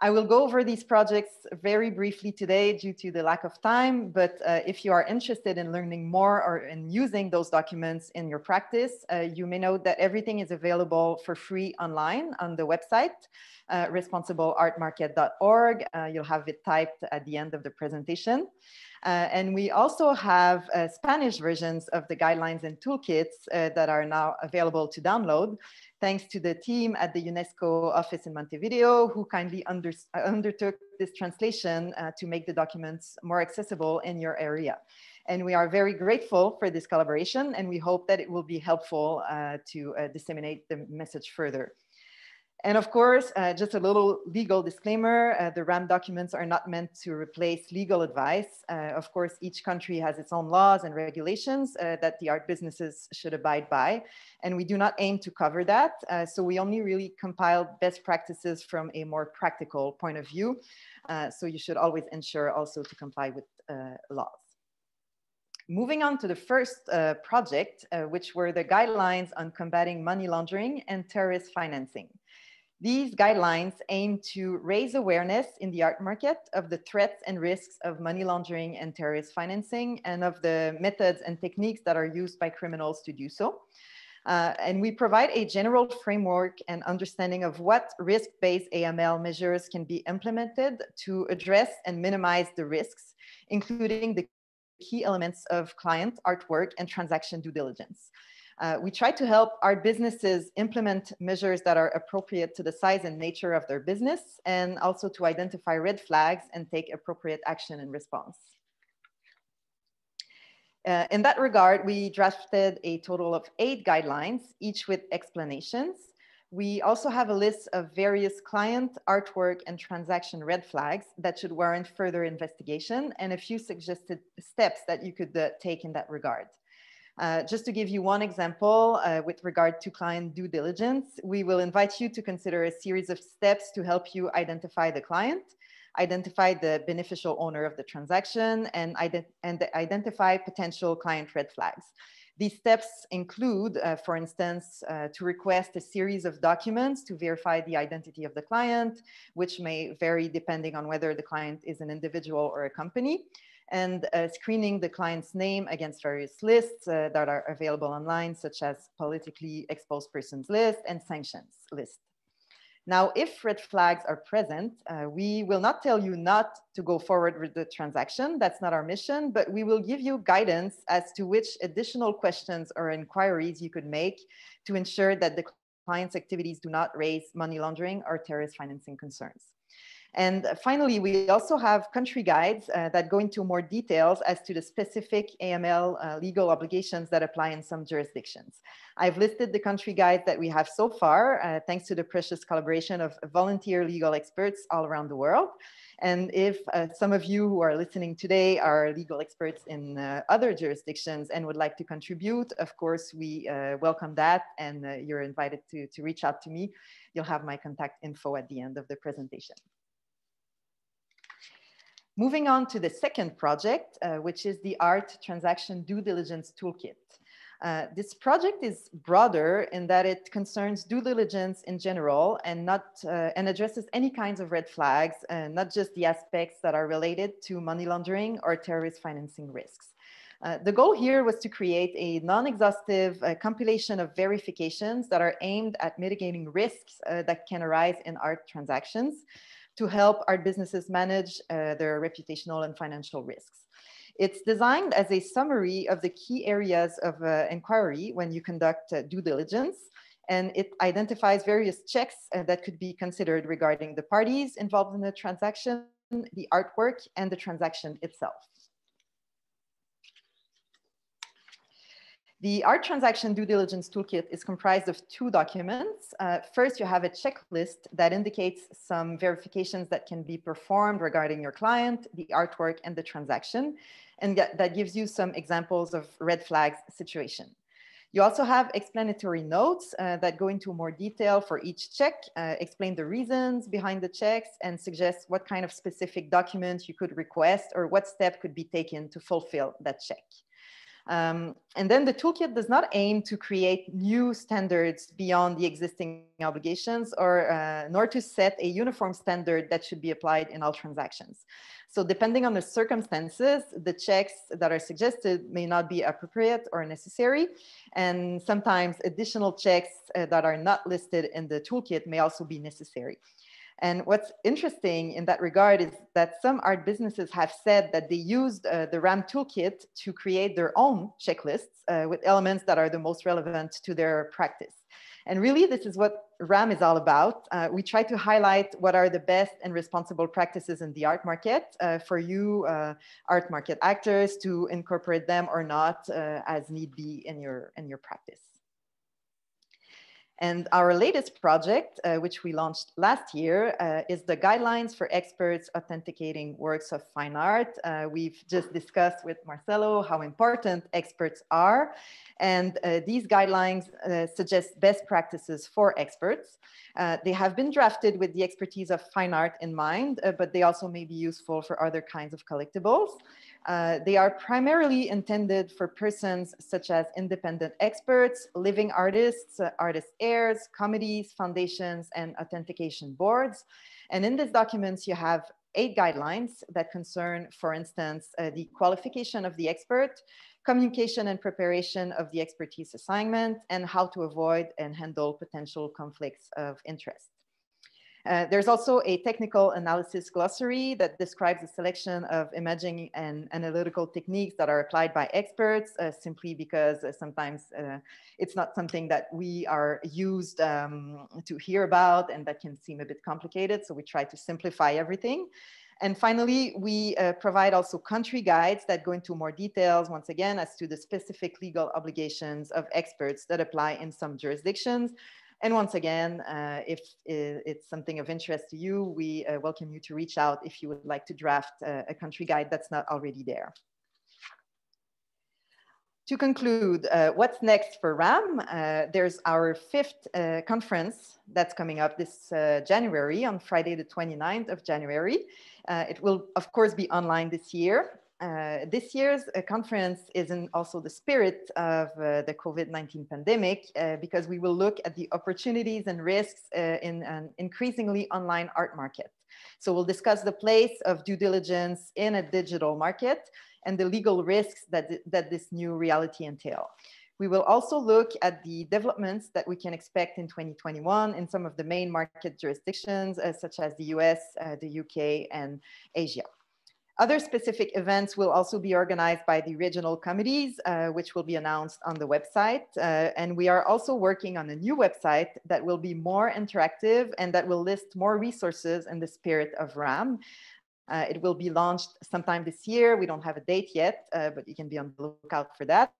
I will go over these projects very briefly today due to the lack of time, but if you are interested in learning more or in using those documents in your practice, you may know that everything is available for free online on the website, responsibleartmarket.org. You'll have it typed at the end of the presentation. And we also have Spanish versions of the guidelines and toolkits that are now available to download, thanks to the team at the UNESCO office in Montevideo, who kindly undertook this translation to make the documents more accessible in your area. And we are very grateful for this collaboration, and we hope that it will be helpful to disseminate the message further. And of course, just a little legal disclaimer, the RAM documents are not meant to replace legal advice. Of course, each country has its own laws and regulations that the art businesses should abide by. And we do not aim to cover that. So we only really compiled best practices from a more practical point of view. So you should always ensure also to comply with laws. Moving on to the first project, which were the guidelines on combating money laundering and terrorist financing. These guidelines aim to raise awareness in the art market of the threats and risks of money laundering and terrorist financing, and of the methods and techniques that are used by criminals to do so. And we provide a general framework and understanding of what risk-based AML measures can be implemented to address and minimize the risks, including the key elements of client artwork and transaction due diligence. We try to help art businesses implement measures that are appropriate to the size and nature of their business, and also to identify red flags and take appropriate action in response. In that regard, we drafted a total of 8 guidelines, each with explanations. We also have a list of various client, artwork, and transaction red flags that should warrant further investigation, and a few suggested steps that you could take in that regard. Just to give you one example, with regard to client due diligence, we will invite you to consider a series of steps to help you identify the client, identify the beneficial owner of the transaction, and identify potential client red flags. These steps include, for instance, to request a series of documents to verify the identity of the client, which may vary depending on whether the client is an individual or a company, and screening the client's name against various lists that are available online, such as politically exposed persons list and sanctions list. Now, if red flags are present, we will not tell you not to go forward with the transaction. That's not our mission, but we will give you guidance as to which additional questions or inquiries you could make to ensure that the client's activities do not raise money laundering or terrorist financing concerns. And finally, we also have country guides that go into more details as to the specific AML legal obligations that apply in some jurisdictions. I've listed the country guides that we have so far, thanks to the precious collaboration of volunteer legal experts all around the world. And if some of you who are listening today are legal experts in other jurisdictions and would like to contribute, of course, we welcome that, and you're invited to reach out to me. You'll have my contact info at the end of the presentation. Moving on to the second project, which is the Art Transaction Due Diligence Toolkit. This project is broader in that it concerns due diligence in general and addresses any kinds of red flags, not just the aspects that are related to money laundering or terrorist financing risks. The goal here was to create a non-exhaustive compilation of verifications that are aimed at mitigating risks that can arise in art transactions, to help art businesses manage their reputational and financial risks. It's designed as a summary of the key areas of inquiry when you conduct due diligence, and it identifies various checks that could be considered regarding the parties involved in the transaction, the artwork, and the transaction itself. The Art Transaction Due Diligence Toolkit is comprised of 2 documents. First, you have a checklist that indicates some verifications that can be performed regarding your client, the artwork, and the transaction, and that gives you some examples of red flags situation. You also have explanatory notes that go into more detail for each check, explain the reasons behind the checks, and suggest what kind of specific document you could request or what step could be taken to fulfill that check. And then the toolkit does not aim to create new standards beyond the existing obligations or nor to set a uniform standard that should be applied in all transactions. So depending on the circumstances, the checks that are suggested may not be appropriate or necessary. And sometimes additional checks that are not listed in the toolkit may also be necessary. And what's interesting in that regard is that some art businesses have said that they used the RAM toolkit to create their own checklists with elements that are the most relevant to their practice. And really, this is what RAM is all about. We try to highlight what are the best and responsible practices in the art market for you art market actors to incorporate them or not as need be in your practice. And our latest project, which we launched last year, is the Guidelines for Experts Authenticating Works of Fine Art. We've just discussed with Marcelo how important experts are. And these guidelines suggest best practices for experts. They have been drafted with the expertise of fine art in mind, but they also may be useful for other kinds of collectibles. They are primarily intended for persons such as independent experts, living artists, artist heirs, committees, foundations, and authentication boards. And in these documents, you have 8 guidelines that concern, for instance, the qualification of the expert, communication and preparation of the expertise assignment, and how to avoid and handle potential conflicts of interest. There's also a technical analysis glossary that describes the selection of imaging and analytical techniques that are applied by experts, simply because sometimes it's not something that we are used to hear about, and that can seem a bit complicated. So we try to simplify everything. And finally, we provide also country guides that go into more details, once again, as to the specific legal obligations of experts that apply in some jurisdictions. And once again, if it's something of interest to you, we welcome you to reach out if you would like to draft a country guide that's not already there. To conclude, what's next for RAM? There's our 5th conference that's coming up this January, on Friday, the 29th of January. It will, of course, be online this year. This year's conference is in also the spirit of the COVID-19 pandemic, because we will look at the opportunities and risks in an increasingly online art market. So we'll discuss the place of due diligence in a digital market and the legal risks that this new reality entail. We will also look at the developments that we can expect in 2021 in some of the main market jurisdictions, such as the US, the UK, and Asia. Other specific events will also be organized by the regional committees, which will be announced on the website. And we are also working on a new website that will be more interactive and that will list more resources in the spirit of RAM. It will be launched sometime this year. We don't have a date yet, but you can be on the lookout for that.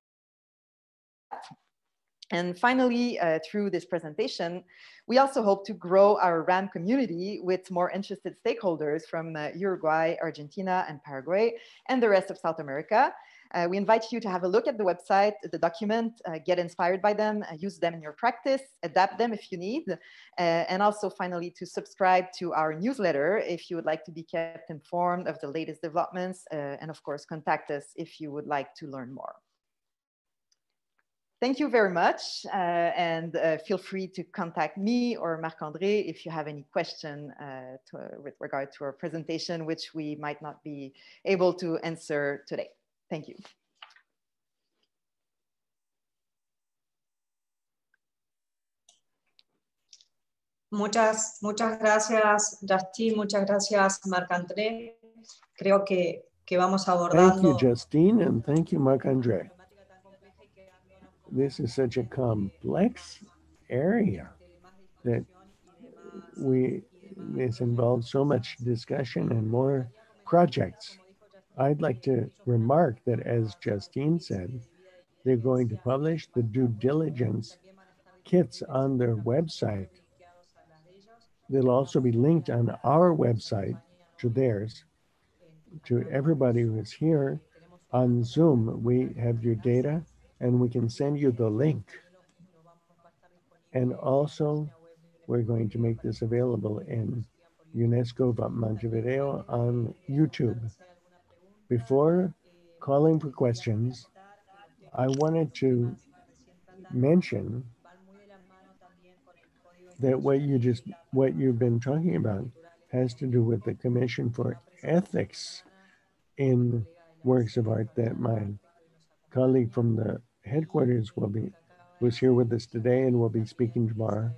And finally, through this presentation, we also hope to grow our RAM community with more interested stakeholders from Uruguay, Argentina, and Paraguay, and the rest of South America. We invite you to have a look at the website, the document, get inspired by them, use them in your practice, adapt them if you need, and also finally to subscribe to our newsletter if you would like to be kept informed of the latest developments, and of course, contact us if you would like to learn more. Thank you very much, and feel free to contact me or Marc-André if you have any question with regard to our presentation, which we might not be able to answer today. Thank you. Muchas gracias, Justine. Muchas gracias, Marc-André. Creo que vamos abordando. Thank you, Justine, and thank you, Marc-André. This is such a complex area that this involves so much discussion and more projects. I'd like to remark that, as Justine said, they're going to publish the due diligence kits on their website. They'll also be linked on our website to theirs. To everybody who is here on Zoom, we have your data and we can send you the link. And also, we're going to make this available in UNESCO Montevideo on YouTube. Before calling for questions, I wanted to mention that what you've been talking about has to do with the Commission for Ethics in Works of Art that my colleague from the headquarters was here with us today and will be speaking tomorrow.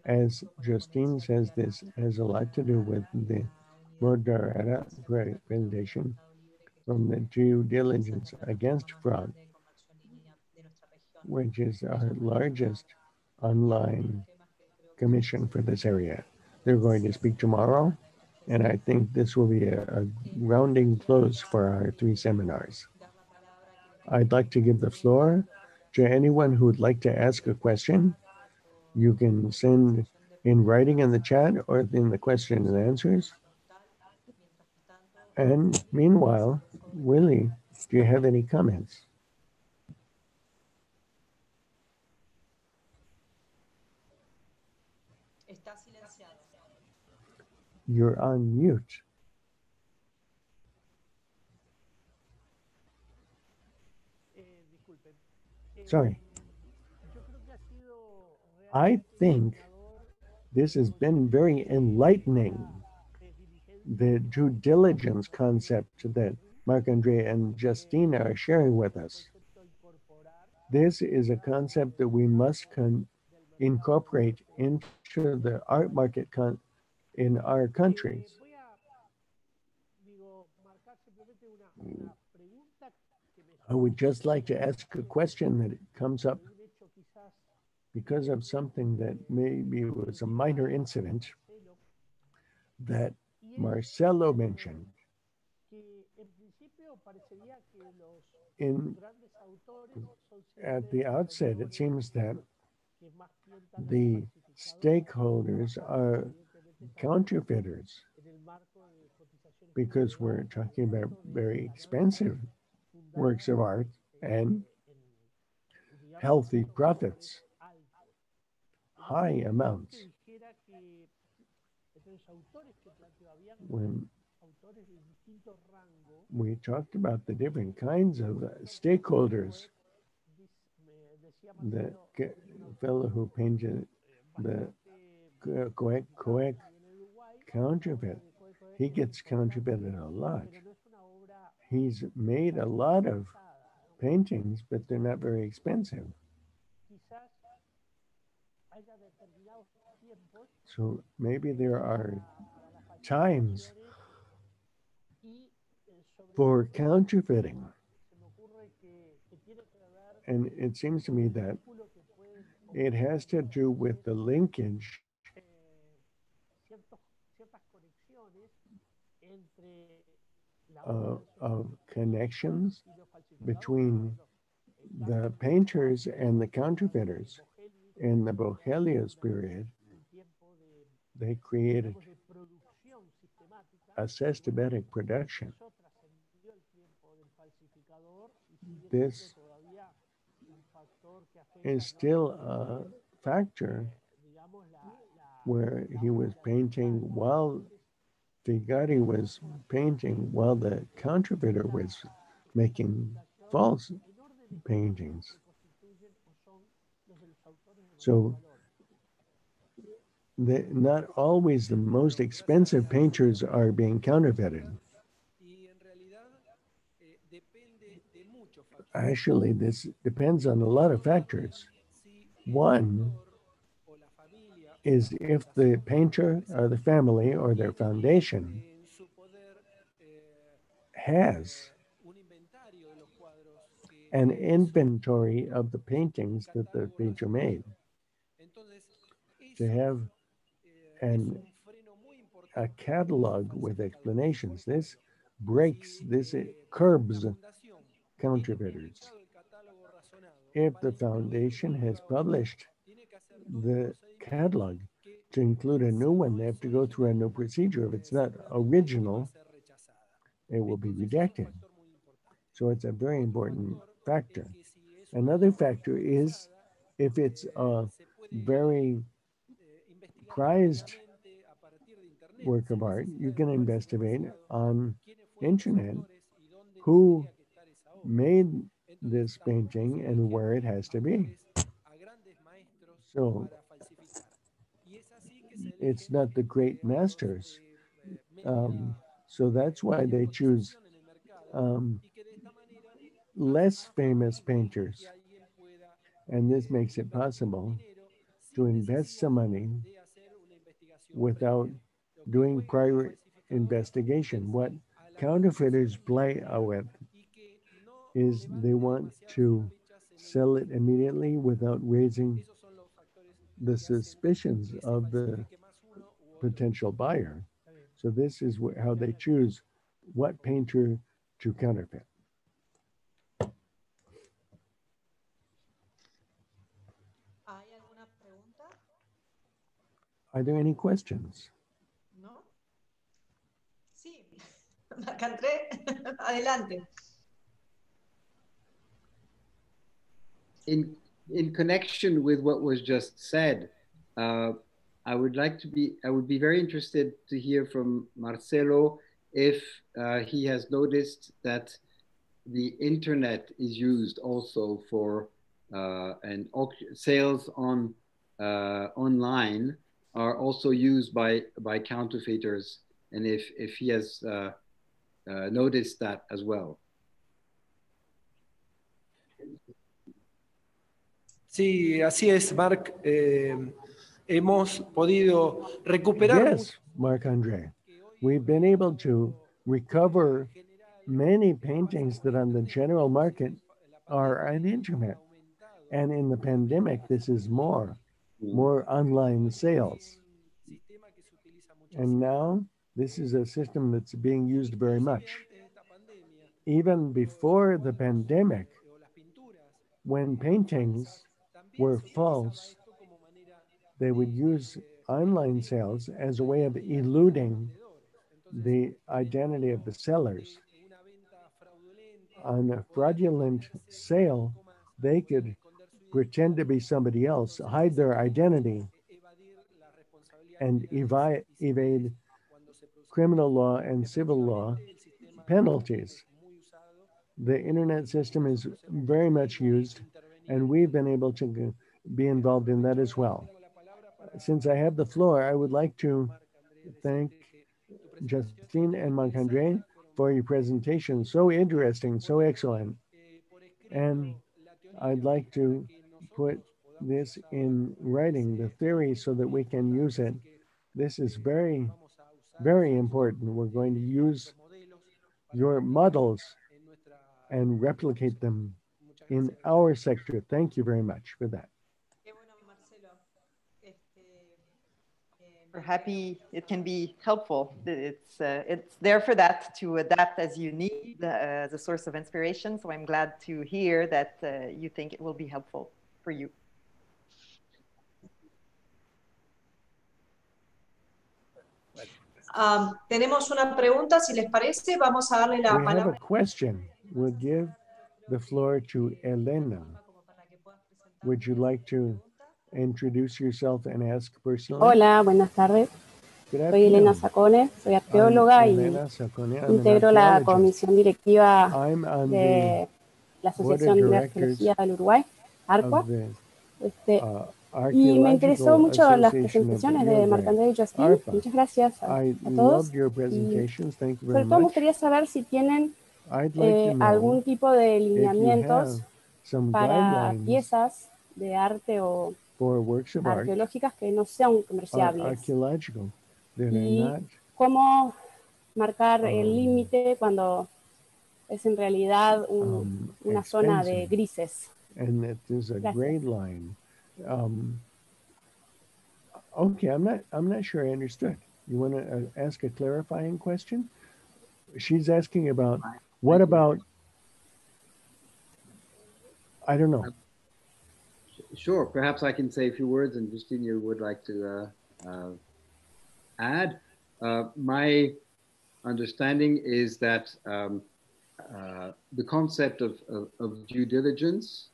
As Justine says, this has a lot to do with the Moderata recommendation from the due diligence against fraud, which is our largest online commission for this area. They're going to speak tomorrow, and I think this will be a rounding close for our 3 seminars. I'd like to give the floor to anyone who would like to ask a question. You can send in writing in the chat or in the question and answers. And meanwhile, Willie, do you have any comments? You're on mute. Sorry. I think this has been very enlightening, the due diligence concept that Marc-André and Justine are sharing with us. This is a concept that we must incorporate into the art market in our countries. I would just like to ask a question that comes up because of something that maybe was a minor incident that Marcelo mentioned. At the outset, it seems that the stakeholders are counterfeiters because we're talking about very expensive works of art and healthy profits, high amounts. When we talked about the different kinds of stakeholders, the fellow who painted the correct counterfeit, he gets counterfeited a lot. He's made a lot of paintings, but they're not very expensive. So maybe there are times for counterfeiting. And it seems to me that it has to do with the linkage of connections between the painters and the counterfeiters. In the Bohelia's period, they created a systematic production. This is still a factor where he was painting while Figari was painting while the counterfeiter was making false paintings. So not always the most expensive painters are being counterfeited. Actually, this depends on a lot of factors. One is if the painter or the family or their foundation has an inventory of the paintings that the painter made. To have a catalog with explanations. This curbs counterfeiters. If the foundation has published the catalog to include a new one, they have to go through a new procedure. If it's not original, it will be rejected. So it's a very important factor. Another factor is if it's a very prized work of art, you can investigate on internet who made this painting and where it has to be. So it's not the great masters. So that's why they choose less famous painters. And this makes it possible to invest some money without doing prior investigation. What counterfeiters play with is they want to sell it immediately without raising the suspicions of the potential buyer. So this is how they choose what painter to counterfeit. Are there any questions? No. Sí. Marc-André, adelante. In connection with what was just said, I would be very interested to hear from Marcelo if he has noticed that the internet is used also for and sales on online are also used by counterfeiters, and if he has noticed that as well. Sí, así es, Marc. Hemos podido recuperar. Yes, Marc-André. We've been able to recover many paintings that on the general market are on internet. And in the pandemic, this is more online sales. And now this is a system that's being used very much. Even before the pandemic, when paintings were false, they would use online sales as a way of eluding the identity of the sellers. On a fraudulent sale, they could pretend to be somebody else, hide their identity, and evade criminal law and civil law penalties. The internet system is very much used, and we've been able to be involved in that as well. Since I have the floor, I would like to thank Justine and Marc-André for your presentation. So interesting, so excellent. And I'd like to put this in writing, the theory, so that we can use it. This is very, very important. We're going to use your models and replicate them in our sector. Thank you very much for that. We're happy it can be helpful. It's there for that, to adapt as you need as a source of inspiration. So I'm glad to hear that you think it will be helpful for you. Tenemos una pregunta, si les parece, vamos a darle la palabra. We have a question. We'll give the floor to Elena. Would you like to introduce yourself and ask personally? Hola, buenas tardes. Soy Elena Sacone, soy arqueóloga y integro la comisión directiva de la Asociación de Arqueología del Uruguay, ARCUA. Y me interesó mucho las presentaciones de Marc-André y Justine. Muchas gracias a todos. Y sobre todo me gustaría saber si tienen algún tipo de lineamientos para piezas de arte o arqueológicas que no sean comerciables. Y cómo marcar el límite cuando es en realidad una zona de grises. Okay, I'm not sure I understood. You want to ask a clarifying question? She's asking about what about, I don't know. Sure, perhaps I can say a few words, and Justine, you would like to add. My understanding is that the concept of due diligence,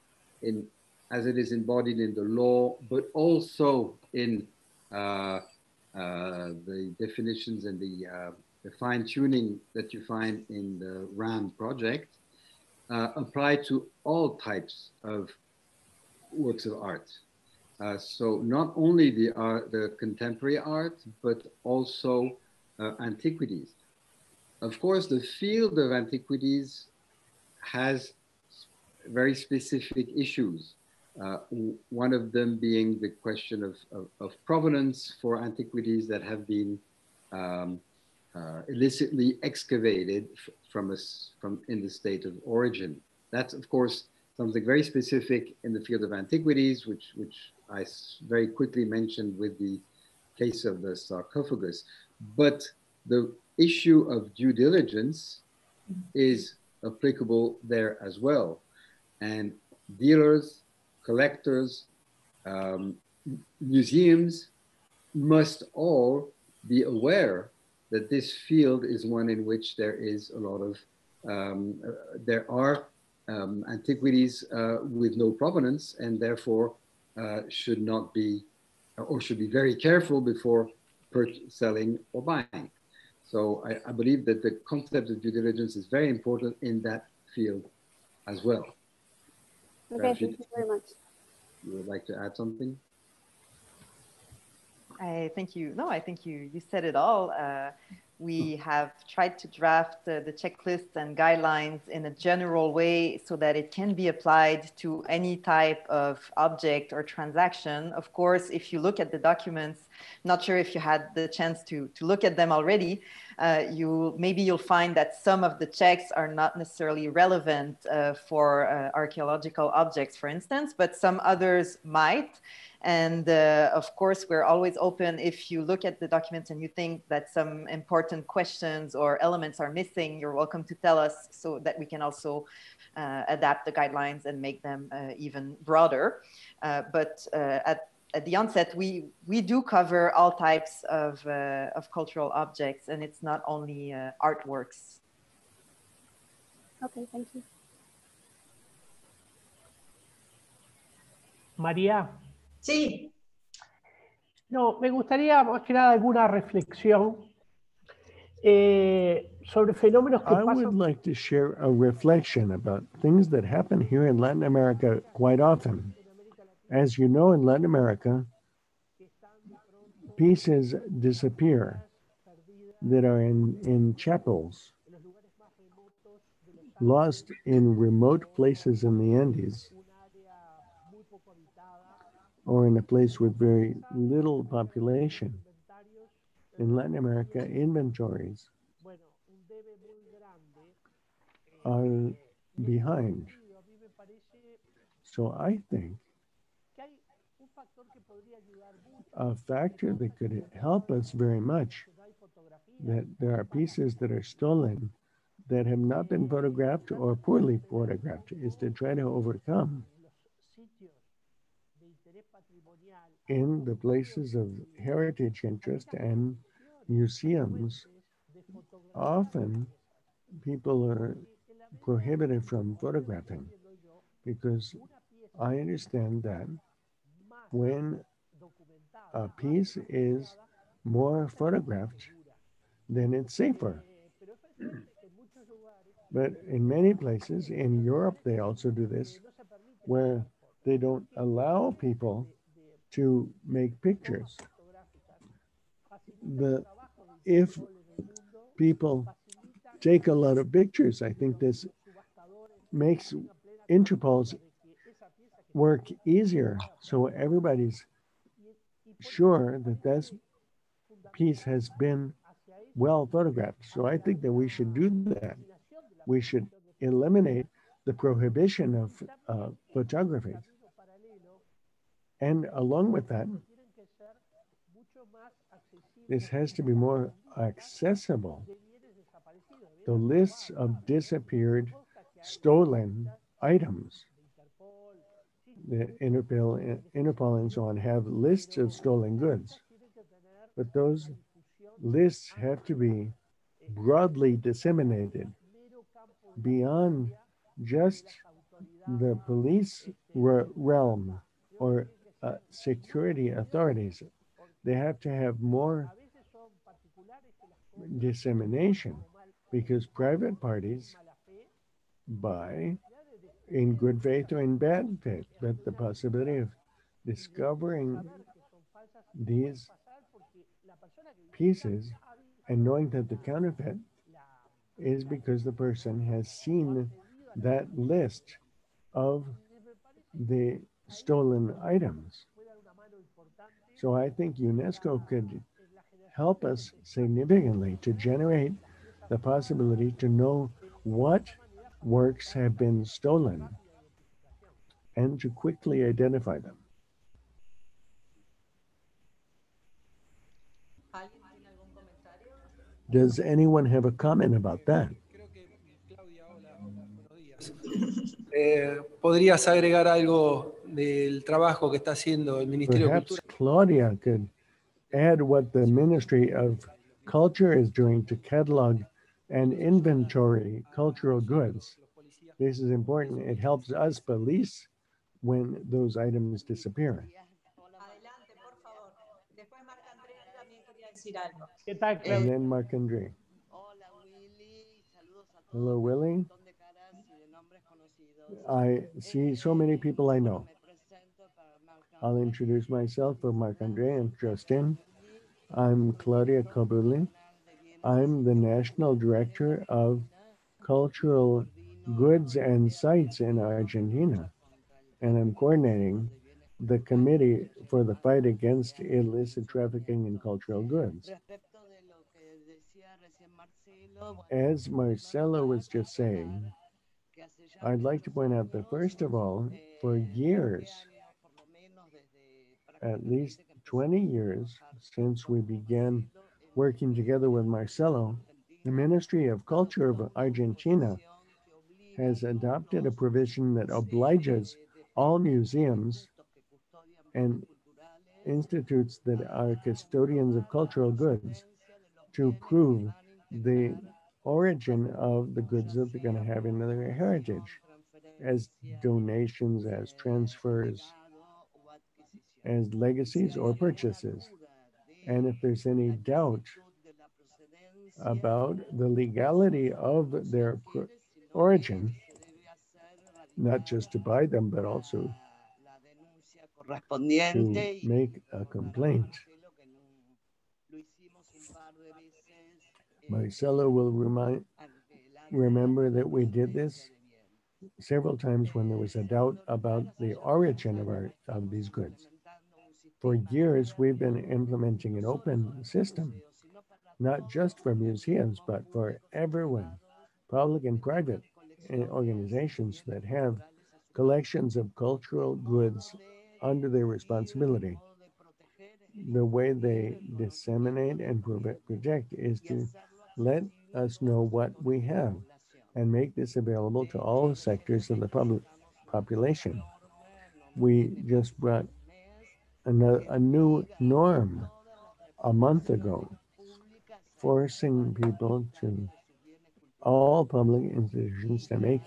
as it is embodied in the law, but also in the definitions and the fine-tuning that you find in the RAM project, apply to all types of works of art. So not only the contemporary art, but also antiquities. Of course, the field of antiquities has very specific issues. One of them being the question of provenance for antiquities that have been illicitly excavated from in the state of origin. That's, of course, something very specific in the field of antiquities, which I very quickly mentioned with the case of the sarcophagus. But the issue of due diligence is applicable there as well. And dealers, collectors, museums must all be aware that this field is one in which there is a lot of, there are antiquities with no provenance, and therefore should not be, or should be very careful before selling or buying. So I believe that the concept of due diligence is very important in that field as well. Okay, thank you very much. You would like to add something? I think you said it all. We have tried to draft the checklists and guidelines in a general way so that it can be applied to any type of object or transaction. Of course, if you look at the documents, not sure if you had the chance to look at them already, maybe you'll find that some of the checks are not necessarily relevant for archaeological objects, for instance, but some others might. And of course, we're always open. If you look at the documents and you think that some important questions or elements are missing, you're welcome to tell us so that we can also adapt the guidelines and make them even broader. But at the onset, we do cover all types of cultural objects, and it's not only artworks. Okay, thank you. María. Sí. No, me gustaría más que nada alguna reflexión sobre fenómenos que pasan. I would like to share a reflection about things that happen here in Latin America quite often. As you know, in Latin America, pieces disappear that are in chapels, lost in remote places in the Andes, or in a place with very little population. In Latin America, inventories are behind. So I think a factor that could help us very much, that there are pieces that are stolen that have not been photographed or poorly photographed, is to try to overcome in the places of heritage interest and museums. Often people are prohibited from photographing because I understand that when a piece is more photographed, then it's safer. But in many places, in Europe, they also do this, where they don't allow people to make pictures. If people take a lot of pictures, I think this makes Interpol's work easier, so everybody's sure that this piece has been well photographed. So I think that we should do that. We should eliminate the prohibition of photography. And along with that, this has to be more accessible. The lists of disappeared, stolen items. The Interpol and so on have lists of stolen goods, but those lists have to be broadly disseminated beyond just the police realm or security authorities. They have to have more dissemination because private parties by in good faith or in bad faith, but the possibility of discovering these pieces and knowing that the counterfeit is because the person has seen that list of the stolen items. So I think UNESCO could help us significantly to generate the possibility to know what works have been stolen and to quickly identify them. Does anyone have a comment about that? ¿Podrías agregar algo del trabajo que está haciendo el Ministerio de Perhaps Cultura? Claudia could add what the Ministry of Culture is doing to catalog and inventory cultural goods. This is important. It helps us police when those items disappear. Adelante, por favor. Después Marc-André también quería decir algo. ¿Qué tal, And Claudia? then Marc-André. Hello, Willie. I see so many people I know. I'll introduce myself for Marc-André and Justine. I'm Claudia Cobuli. I'm the National Director of Cultural Goods and Sites in Argentina, and I'm coordinating the Committee for the Fight Against Illicit Trafficking in Cultural Goods. As Marcelo was just saying, I'd like to point out that first of all, for years, at least 20 years since we began working together with Marcelo, the Ministry of Culture of Argentina has adopted a provision that obliges all museums and institutes that are custodians of cultural goods to prove the origin of the goods that they're going to have in their heritage as donations, as transfers, as legacies or purchases. And if there's any doubt about the legality of their origin, not just to buy them, but also to make a complaint. Marcelo will remember that we did this several times when there was a doubt about the origin of these goods. For years, we've been implementing an open system, not just for museums, but for everyone, public and private organizations that have collections of cultural goods under their responsibility. The way they disseminate and protect is to let us know what we have and make this available to all sectors of the public population. We just brought a new norm a month ago, forcing people to all public institutions to make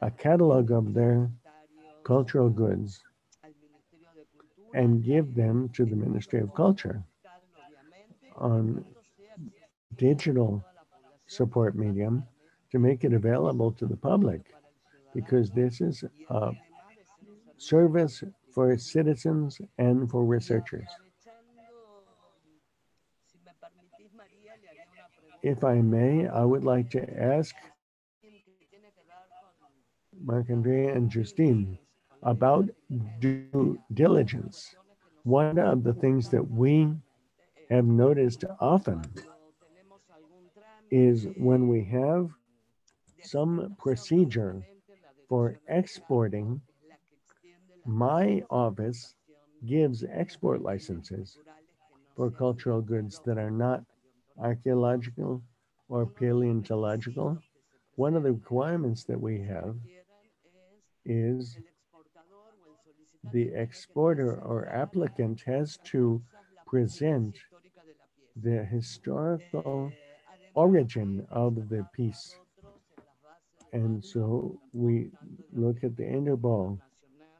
a catalog of their cultural goods and give them to the Ministry of Culture on digital support medium to make it available to the public, because this is a service for citizens and for researchers. If I may, I would like to ask Marc-André and Justine about due diligence. One of the things that we have noticed often is when we have some procedure for exporting, my office gives export licenses for cultural goods that are not archaeological or paleontological. One of the requirements that we have is the exporter or applicant has to present the historical origin of the piece. And so we look at the Interpol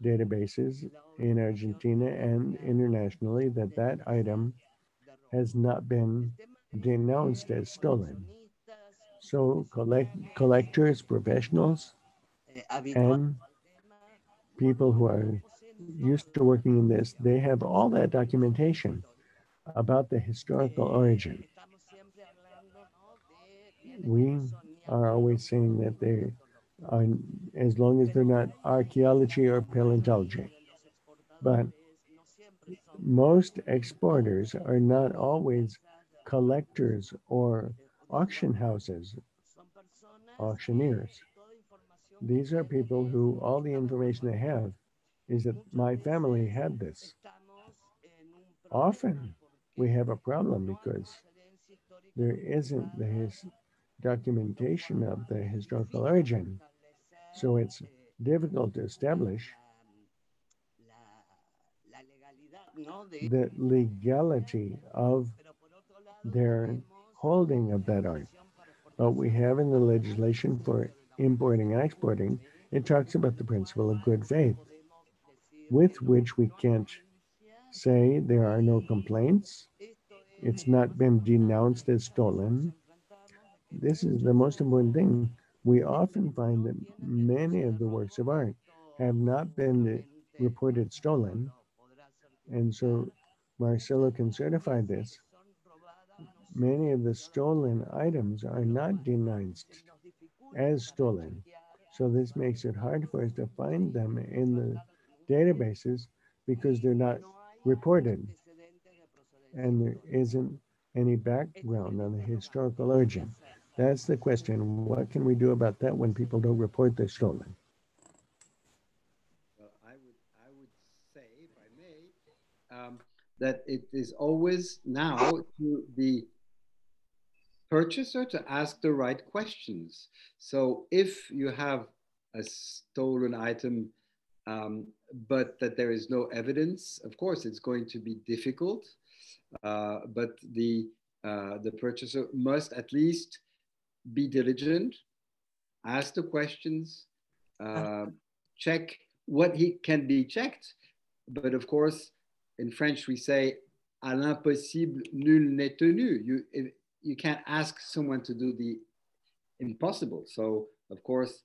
databases in Argentina and internationally that item has not been denounced as stolen. So collectors, professionals, and people who are used to working in this, they have all that documentation about the historical origin. We are always saying that they are, as long as they're not archaeology or paleontology. But most exporters are not always collectors or auction houses, auctioneers. These are people who all the information they have is that my family had this. Often we have a problem because there isn't the documentation of the historical origin. So it's difficult to establish the legality of their holding of that art. But we have in the legislation for importing and exporting, it talks about the principle of good faith, with which we can't say there are no complaints. It's not been denounced as stolen. This is the most important thing. We often find that many of the works of art have not been reported stolen. And so Marcelo can certify this. Many of the stolen items are not denounced as stolen. So this makes it hard for us to find them in the databases because they're not reported. And there isn't any background on the historical origin. That's the question. What can we do about that when people don't report they're stolen? Well, I would say, if I may, that it is always now to the purchaser to ask the right questions. So if you have a stolen item, but that there is no evidence, of course, it's going to be difficult. But the purchaser must at least be diligent, ask the questions, check what can be checked. But of course, in French, we say, à l'impossible, nul n'est tenu. You can't ask someone to do the impossible. So, of course,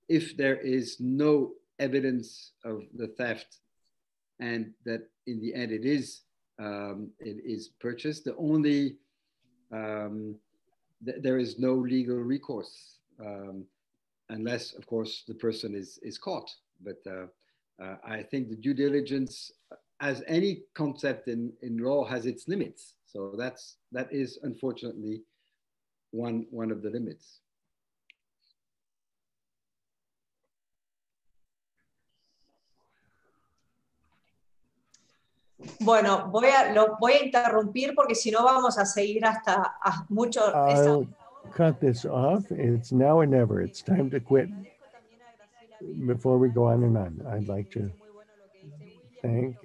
if there is no evidence of the theft and that in the end it is purchased, the only, there is no legal recourse unless, of course, the person is caught. But I think the due diligence, as any concept in law, has its limits. So that is unfortunately one of the limits. Bueno, voy a interrumpir porque si no vamos a seguir hasta mucho. I'll cut this off. It's now or never. It's time to quit before we go on and on. I'd like to thank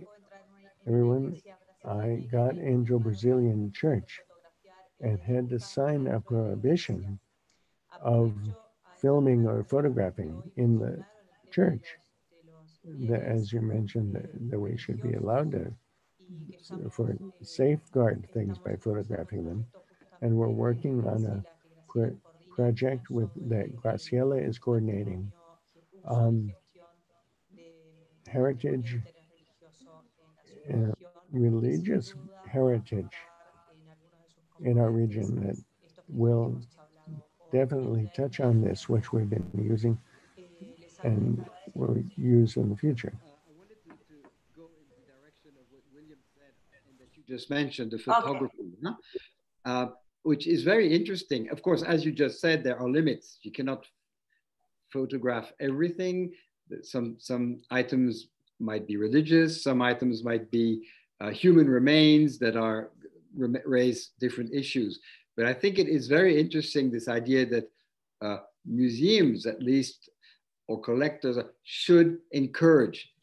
everyone. I got into a Brazilian church and had to sign a prohibition of filming or photographing in the church. As you mentioned, that we should be allowed to safeguard things by photographing them. And we're working on a project that Graciela is coordinating on heritage, religious heritage in our region that will definitely touch on this, which we've been using and will use in the future. I wanted to go in the direction of what William said and that you just mentioned, the photography, which is very interesting. Of course, as you just said, there are limits. You cannot photograph everything. Some items might be religious, some items might be human remains that raise different issues. But I think it is very interesting, this idea that museums, at least, or collectors should encourage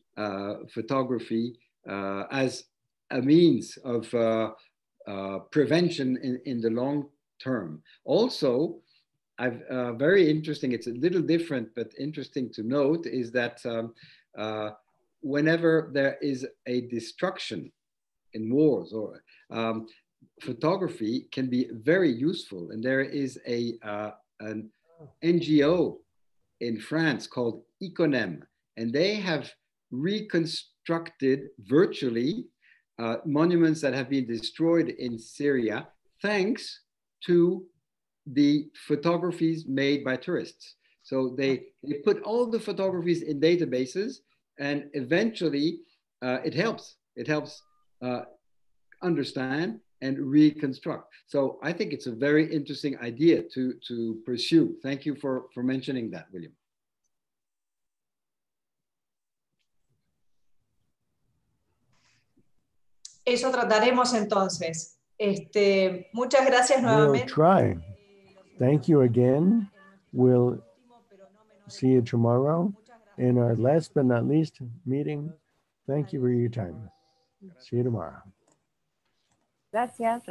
photography as a means of prevention in the long term. Also, very interesting, it's a little different, but interesting to note, is that whenever there is a destruction in wars, or photography can be very useful. And there is an NGO in France called Iconem, and they have reconstructed virtually monuments that have been destroyed in Syria, thanks to the photographies made by tourists. So they put all the photographies in databases, and eventually it helps understand and reconstruct. So I think it's a very interesting idea to pursue. Thank you for mentioning that, William. Eso trataremos entonces. Muchas gracias nuevamente. We'll try. Thank you again. We'll see you tomorrow in our last but not least meeting. Thank you for your time. See you tomorrow. Gracias.